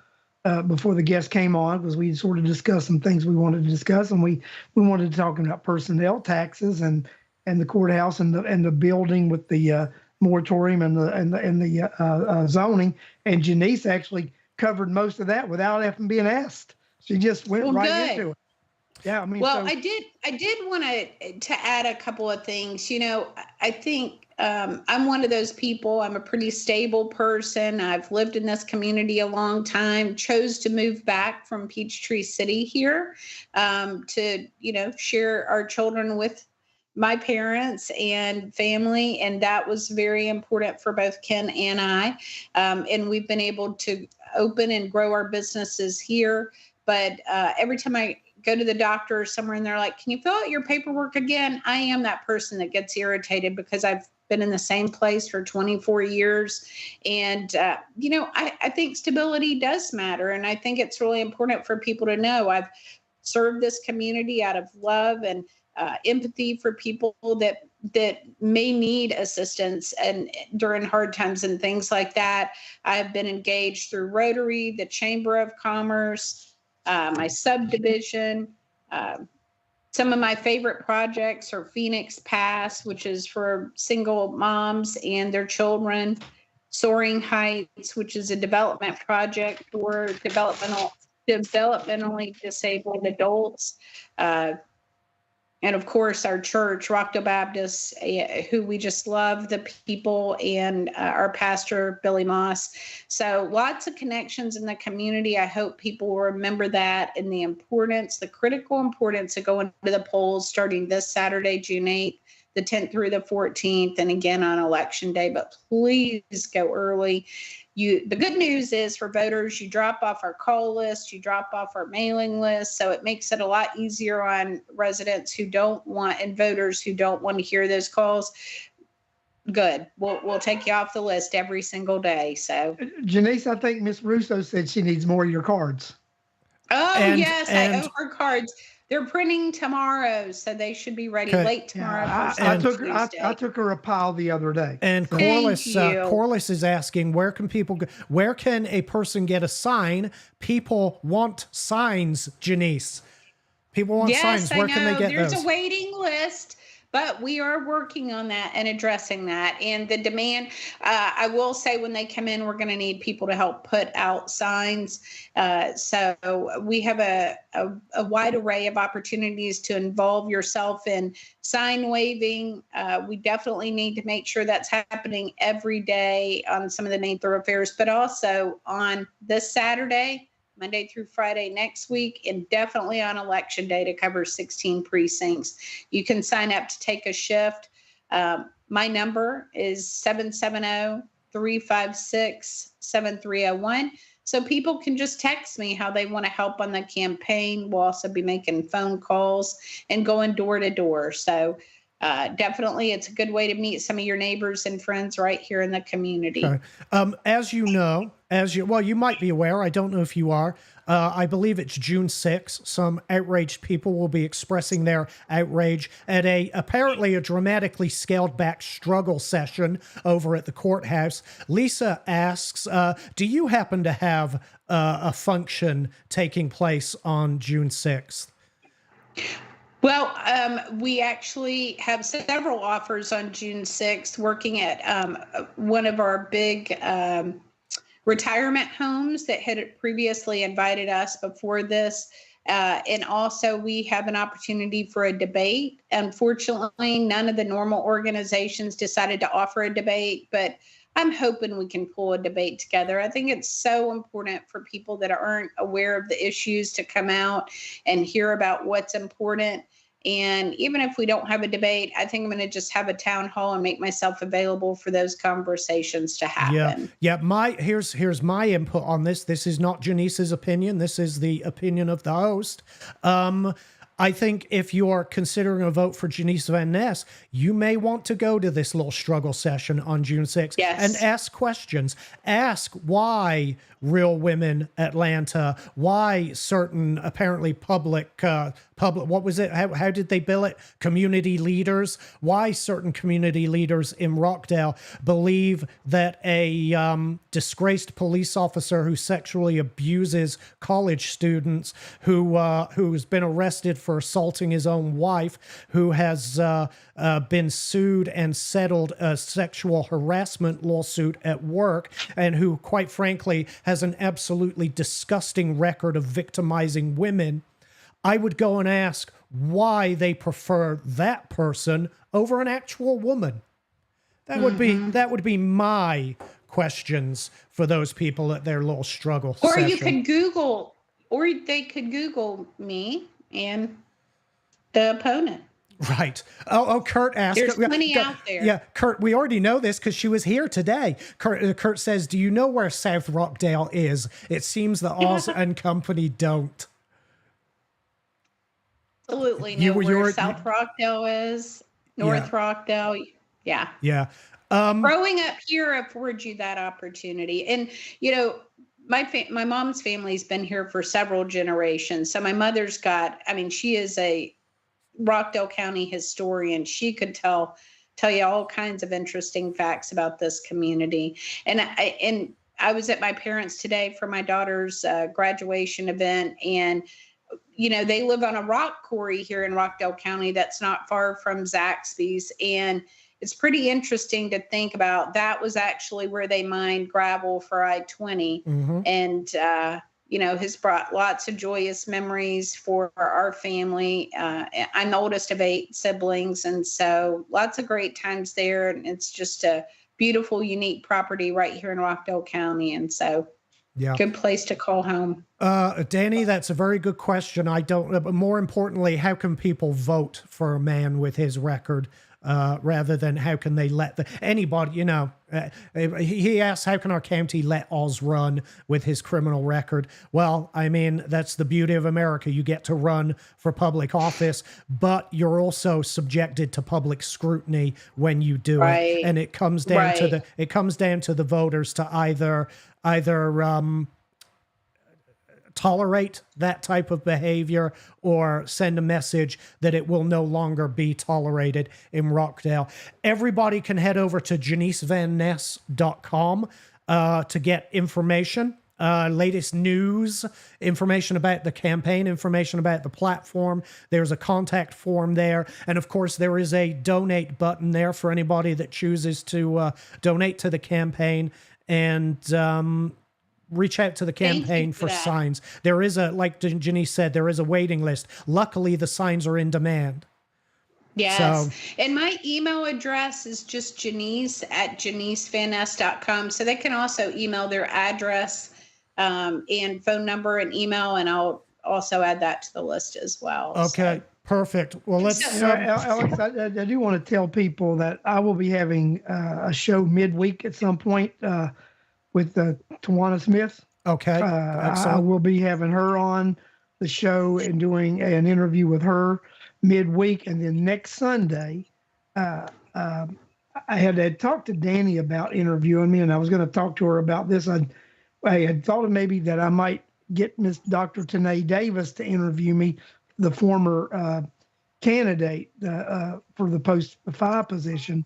guest came on, because we sort of discussed some things we wanted to discuss, and we wanted to talk about personnel, taxes, and the courthouse, and the building with the moratorium and the zoning. And JaNice actually covered most of that without even being asked. She just went into it. Yeah, I mean. Well, I did want to add a couple of things. You know, I think I'm one of those people. I'm a pretty stable person. I've lived in this community a long time. Chose to move back from Peachtree City here to, share our children with my parents and family, and that was very important for both Ken and I. And we've been able to open and grow our businesses here. But every time I go to the doctor or somewhere and they're like, can you fill out your paperwork again? I am that person that gets irritated because I've been in the same place for 24 years. And, I think stability does matter. And I think it's really important for people to know I've served this community out of love and empathy for people that may need assistance and during hard times and things like that. I've been engaged through Rotary, the Chamber of Commerce, my subdivision. Some of my favorite projects are Phoenix Pass, which is for single moms and their children. Soaring Heights, which is a development project for developmentally disabled adults. And of course, our church, Rockdale Baptist, who we just love the people, and our pastor, Billy Moss. So lots of connections in the community. I hope people will remember that, and the critical importance of going to the polls starting this Saturday, June 8th, the 10th through the 14th, and again on Election Day. But please go early. The good news is for voters, you drop off our call list, you drop off our mailing list. So it makes it a lot easier on residents who don't want, and voters who don't want to hear those calls. Good. We'll take you off the list every single day. So JaNice, I think Miss Russo said she needs more of your cards. Oh, yes. I owe her cards. They're printing tomorrow, so they should be ready late tomorrow. Yeah, I took her a pile the other day. And Corliss is asking, where can people go? Where can a person get a sign? People want signs, JaNice. People want signs. Where can they get those? There's a waiting list, but we are working on that and addressing that. And the demand, I will say, when they come in, we're going to need people to help put out signs. So we have a wide array of opportunities to involve yourself in sign waving. We definitely need to make sure that's happening every day on some of the main thoroughfares, but also on this Saturday, Monday through Friday next week, and definitely on Election Day to cover 16 precincts. You can sign up to take a shift. My number is 770-356-7301. So people can just text me how they want to help on the campaign. We'll also be making phone calls and going door to door. So definitely, it's a good way to meet some of your neighbors and friends right here in the community. Okay. As you know, you might be aware, I don't know if you are, I believe it's June 6th. Some outraged people will be expressing their outrage at apparently a dramatically scaled back struggle session over at the courthouse. Lisa asks, do you happen to have a function taking place on June 6th? Well, we actually have several offers on June 6th, working at one of our big retirement homes that had previously invited us before this. And also we have an opportunity for a debate. Unfortunately, none of the normal organizations decided to offer a debate, but I'm hoping we can pull a debate together. I think it's so important for people that aren't aware of the issues to come out and hear about what's important. And even if we don't have a debate, I think I'm going to just have a town hall and make myself available for those conversations to happen. Yeah. Here's my input on this. This is not JaNice's opinion. This is the opinion of the host. I think if you're considering a vote for JaNice VanNess, you may want to go to this little struggle session on June 6th and ask questions. Ask why Real Women Atlanta, why certain apparently public, what was it? How did they bill it? Community leaders, why certain community leaders in Rockdale believe that a disgraced police officer who sexually abuses college students, who's been arrested for assaulting his own wife, who has been sued and settled a sexual harassment lawsuit at work, and who, quite frankly, has an absolutely disgusting record of victimizing women. I would go and ask why they prefer that person over an actual woman. That would be my questions for those people at their little struggle session. You could Google, or they could Google me and the opponent. Right. Oh, Kurt asked. There's plenty out there. Yeah, Kurt, we already know this because she was here today. Kurt says, do you know where South Rockdale is? It seems that Oz and company don't. Absolutely know where South Rockdale is, North Rockdale. Yeah. Yeah. Growing up here affords you that opportunity. And, my mom's family's been here for several generations. So my mother's she is a Rockdale County historian. She could tell you all kinds of interesting facts about this community. And I was at my parents' today for my daughter's graduation event, and they live on a rock quarry here in Rockdale County that's not far from Zaxby's, and it's pretty interesting to think about. That was actually where they mined gravel for I-20, and has brought lots of joyous memories for our family. I'm the oldest of 8 siblings, and so lots of great times there. And it's just a beautiful, unique property right here in Rockdale County. And so good place to call home. Danny, that's a very good question. But more importantly, how can people vote for a man with his record? Rather than how can they let anybody, he asks, how can our county let Oz run with his criminal record? Well, I mean, that's the beauty of America. You get to run for public office, but you're also subjected to public scrutiny when you do it. And it comes down to the voters to either tolerate that type of behavior or send a message that it will no longer be tolerated in Rockdale. Everybody can head over to JaNiceVanNess.com to get information, latest news, information about the campaign, information about the platform. There's a contact form there. And of course, there is a donate button there for anybody that chooses to donate to the campaign and reach out to the campaign for signs. There is like JaNice said, there is a waiting list. Luckily, the signs are in demand. Yes. So, and my email address is just JaNice at JaNiceVanNess.com. So they can also email their address and phone number and email, and I'll also add that to the list as well. Okay. So. Perfect. Well, let's. Alex, I do want to tell people that I will be having a show midweek at some point with Tawana Smith. Okay. I will be having her on the show and doing an interview with her midweek. And then next Sunday, I had talked to Danny about interviewing me, and I was going to talk to her about this. I had thought of maybe that I might get Miss Dr. Tanae Davis to interview me, the former candidate for the post 5 position.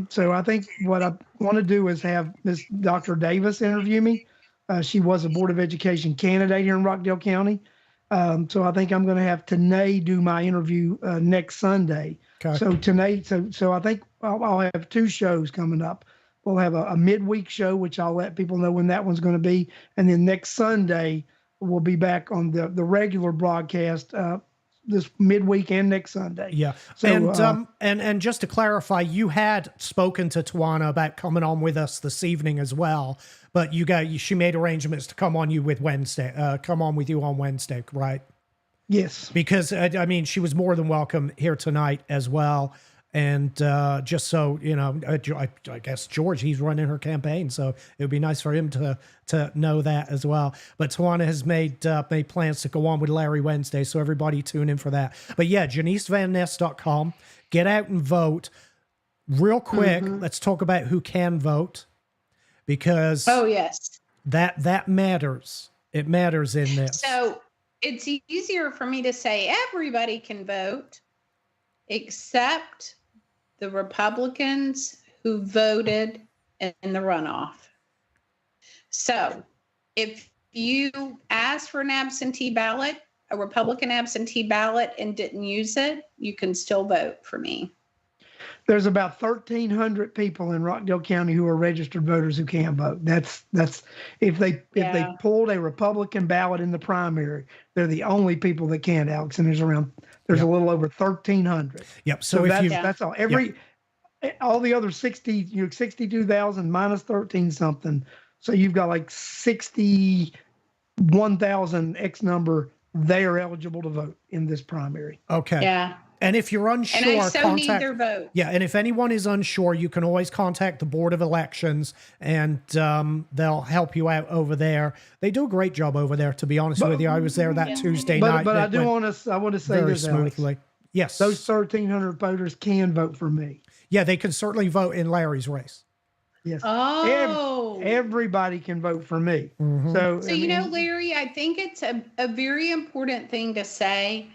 So I think what I want to do is have Miss Dr. Davis interview me. She was a Board of Education candidate here in Rockdale County. So I think I'm going to have Tanae do my interview next Sunday. Okay. So Tanae, so I think I'll have 2 shows coming up. We'll have a midweek show, which I'll let people know when that one's going to be. And then next Sunday, we'll be back on the regular broadcast this midweek and next Sunday. Yeah. So, and just to clarify, you had spoken to Tawana about coming on with us this evening as well, but she made arrangements to come on with you on Wednesday, right? Yes. Because I mean, she was more than welcome here tonight as well. And just so you know, I guess George, he's running her campaign, so it would be nice for him to know that as well. But Tawana has made plans to go on with Larry Wednesday, so everybody tune in for that. But yeah, JaNiceVanNess.com. Get out and vote. Real quick, let's talk about who can vote, because yes, that matters. It matters in this. So it's easier for me to say everybody can vote, except the Republicans who voted in the runoff. So if you asked for an absentee ballot, a Republican absentee ballot, and didn't use it, you can still vote for me. There's about 1,300 people in Rockdale County who are registered voters who can't vote. That's if they pulled a Republican ballot in the primary, they're the only people that can't, Alex. And there's a little over 1,300. Yep. So if that's all. All the other 62,000 minus 13 something. So you've got like 61,000 X number. They are eligible to vote in this primary. Okay. Yeah. And if you're unsure, and I so need their vote. Yeah, and if anyone is unsure, you can always contact the Board of Elections, and they'll help you out over there. They do a great job over there, to be honest with you. I was there that Tuesday night. But I want to say very this, smoothly. Alex. Yes, those 1,300 voters can vote for me. Yeah, they can certainly vote in Larry's race. Yes. Oh. Everybody can vote for me. Mm-hmm. So you know, Larry, I think it's a very important thing to say.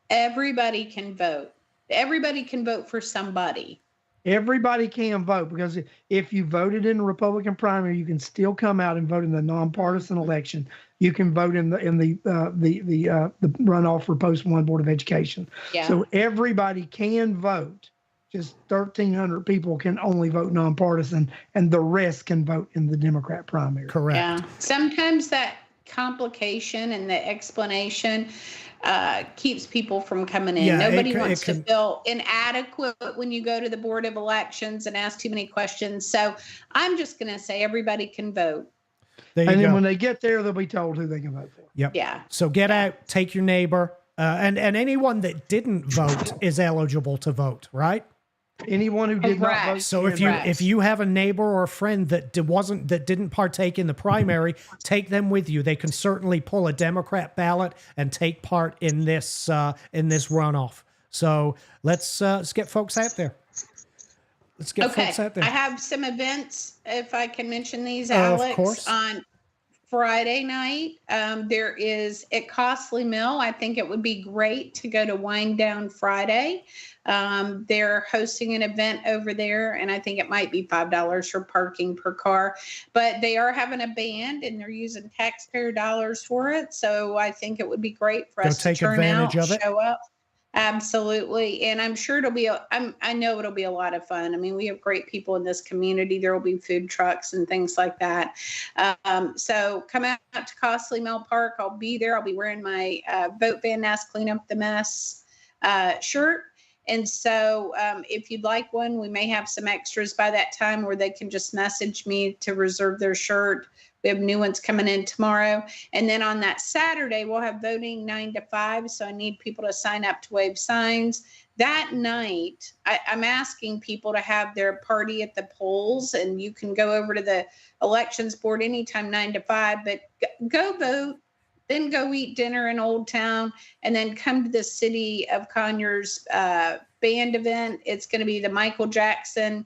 Everybody can vote. Everybody can vote for somebody. Everybody can vote, because if you voted in the Republican primary, you can still come out and vote in the nonpartisan election. You can vote in the runoff for post 1 Board of Education. Yeah. So everybody can vote. Just 1,300 people can only vote nonpartisan, and the rest can vote in the Democrat primary. Correct. Yeah. Sometimes that complication and the explanation keeps people from coming in. Yeah, Nobody wants to feel inadequate when you go to the Board of Elections and ask too many questions. So I'm just going to say everybody can vote. There you and then go. when they get there, they'll be told who they can vote for. Yep. Yeah. So get out, take your neighbor, and anyone that didn't vote is eligible to vote, right? Anyone who did not vote. So if you have a neighbor or a friend that didn't partake in the primary, take them with you. They can certainly pull a Democrat ballot and take part in this runoff. So let's get folks out there. Let's get folks out there. I have some events, if I can mention these, Alex. Of course. On Friday night, there is at Costly Mill. I think it would be great to go to Wind Down Friday. They're hosting an event over there, and I think it might be $5 for parking per car. But they are having a band, and they're using taxpayer dollars for it. So I think it would be great for us to turn out, show up. Absolutely. And I'm sure I know it'll be a lot of fun. I mean, we have great people in this community. There will be food trucks and things like that. So come out to Costly Mill Park. I'll be there. I'll be wearing my Vote VanNess Clean Up the Mess shirt. And so if you'd like one, we may have some extras by that time where they can just message me to reserve their shirt. We have new ones coming in tomorrow. And then on that Saturday, we'll have voting 9 to 5. So I need people to sign up to wave signs. That night, I'm asking people to have their party at the polls, and you can go over to the elections board anytime 9 to 5, but go vote, then go eat dinner in Old Town, and then come to the City of Conyers band event. It's going to be the Michael Jackson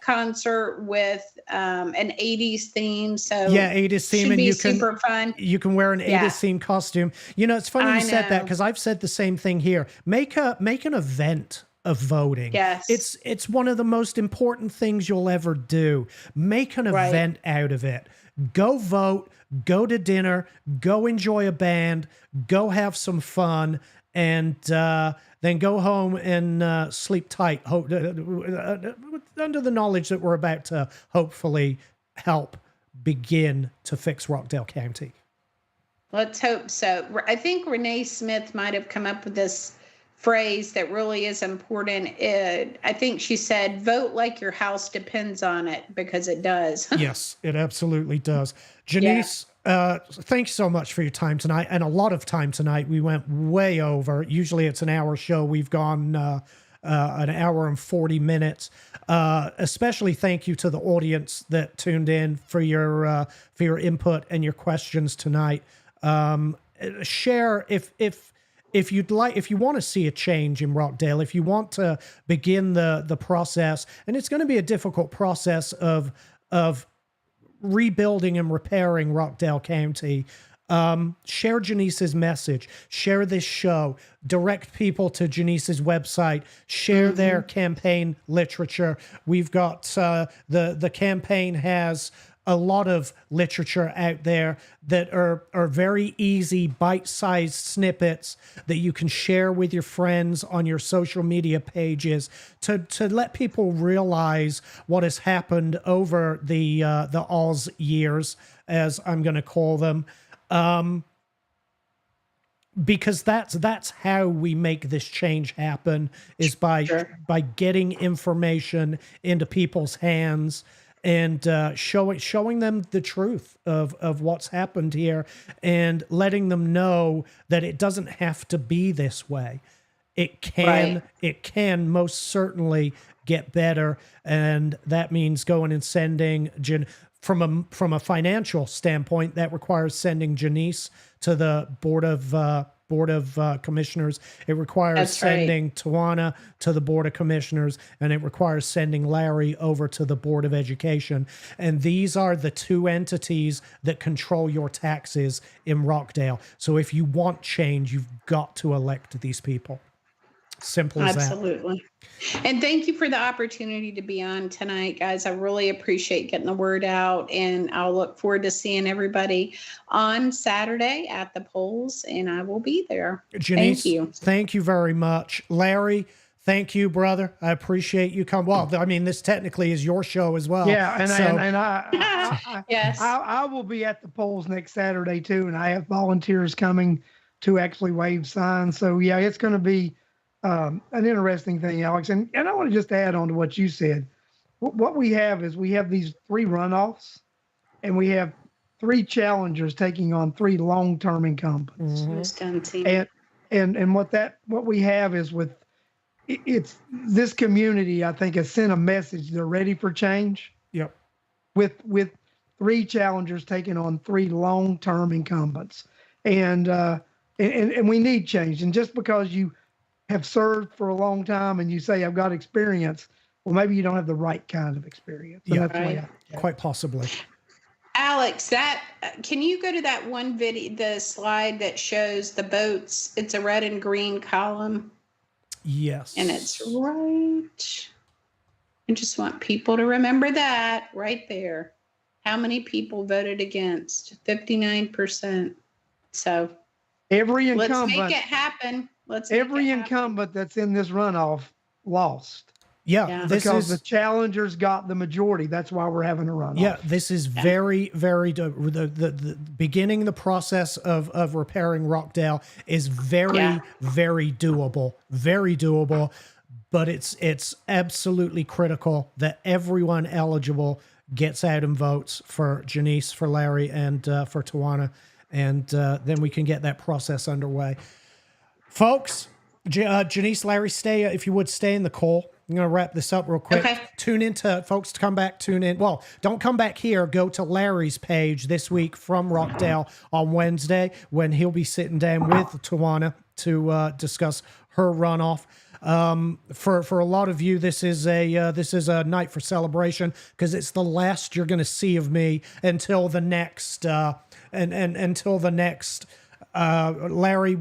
concert with an 80s theme. So yeah, 80s theme, and super fun. You can wear an 80s theme costume. You know, it's funny you said that, because I've said the same thing here. Make an event of voting. Yes. It's one of the most important things you'll ever do. Make an event out of it. Go vote, go to dinner, go enjoy a band, go have some fun, and then go home and sleep tight, under the knowledge that we're about to hopefully help begin to fix Rockdale County. Let's hope so. I think Renee Smith might have come up with this phrase that really is important. I think she said, vote like your house depends on it, because it does. Yes, it absolutely does. JaNice, thanks so much for your time tonight, and a lot of time tonight. We went way over. Usually it's an hour show. We've gone an hour and 40 minutes. Especially thank you to the audience that tuned in for your input and your questions tonight. Share if you'd like, if you want to see a change in Rockdale, if you want to begin the process, and it's going to be a difficult process of rebuilding and repairing Rockdale County. Share JaNice's message, share this show, direct people to JaNice's website, share their campaign literature. We've got the campaign has a lot of literature out there that are very easy, bite-sized snippets that you can share with your friends on your social media pages to let people realize what has happened over the Oz years, as I'm going to call them. Because that's how we make this change happen, is by getting information into people's hands and showing them the truth of what's happened here, and letting them know that it doesn't have to be this way. It can most certainly get better, and that means going and sending from a financial standpoint, that requires sending JaNice to the Board of Commissioners. It requires sending Tawana to the Board of Commissioners, and it requires sending Larry over to the Board of Education. And these are the two entities that control your taxes in Rockdale. So if you want change, you've got to elect these people. Simple as that. Absolutely. And thank you for the opportunity to be on tonight, guys. I really appreciate getting the word out, and I'll look forward to seeing everybody on Saturday at the polls, and I will be there. JaNice, thank you very much. Larry, thank you, brother. I appreciate you coming. Well, I mean, this technically is your show as well. Yeah, and yes, I will be at the polls next Saturday too, and I have volunteers coming to actually wave signs. So yeah, it's going to be an interesting thing, Alex. And I want to just add on to what you said. What we have is we have these 3 runoffs, and we have 3 challengers taking on 3 long-term incumbents. And what we have is it's this community, I think, has sent a message they're ready for change. Yep. With 3 challengers taking on 3 long-term incumbents, and we need change. And just because you have served for a long time and you say, I've got experience, well, maybe you don't have the right kind of experience. Yeah, that's quite possibly. Alex, can you go to that one video, the slide that shows the boats? It's a red and green column. Yes. And it's right. I just want people to remember that right there. How many people voted against? 59%. So every incumbent, let's make it happen. Every incumbent that's in this runoff lost. Yeah, because the challengers got the majority. That's why we're having a runoff. Yeah, this is very, very the beginning the process of repairing Rockdale is very, very doable. Very doable, but it's absolutely critical that everyone eligible gets out and votes for JaNice, for Larry, and for Tawana, and then we can get that process underway. Folks, JaNice, Larry, if you would stay in the call. I'm going to wrap this up real quick. Okay. Tune into, folks, to come back, tune in. Well, don't come back here. Go to Larry's page this week from Rockdale on Wednesday, when he'll be sitting down with Tawana to discuss her runoff. For a lot of you, this is a night for celebration, because it's the last you're going to see of me until the next until the next Larry.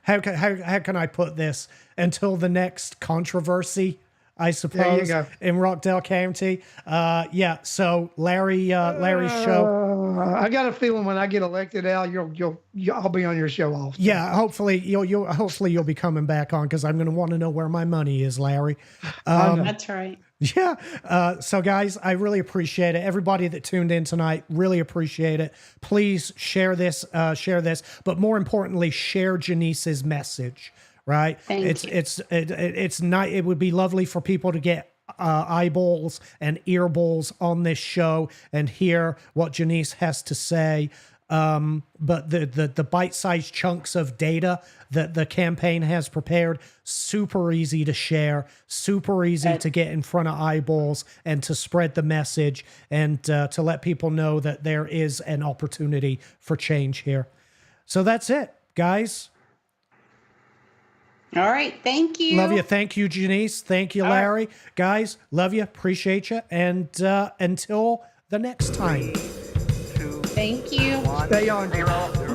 How can I put this? Until the next controversy, I suppose, in Rockdale County. So Larry's show. I got a feeling when I get elected, Al, I'll be on your show also. Yeah, hopefully you'll be coming back on, because I'm going to want to know where my money is, Larry. That's right. Yeah. So guys, I really appreciate it. Everybody that tuned in tonight, really appreciate it. Please share this, but more importantly, share JaNice's message, right? It's not, it would be lovely for people to get eyeballs and earballs on this show and hear what JaNice has to say. But the bite-sized chunks of data that the campaign has prepared, super easy to share, super easy to get in front of eyeballs and to spread the message and to let people know that there is an opportunity for change here. So that's it, guys. All right. Thank you. Love you. Thank you, JaNice. Thank you, Larry. Guys, love you. Appreciate you. And until the next time. Thank you. Stay on. 0 through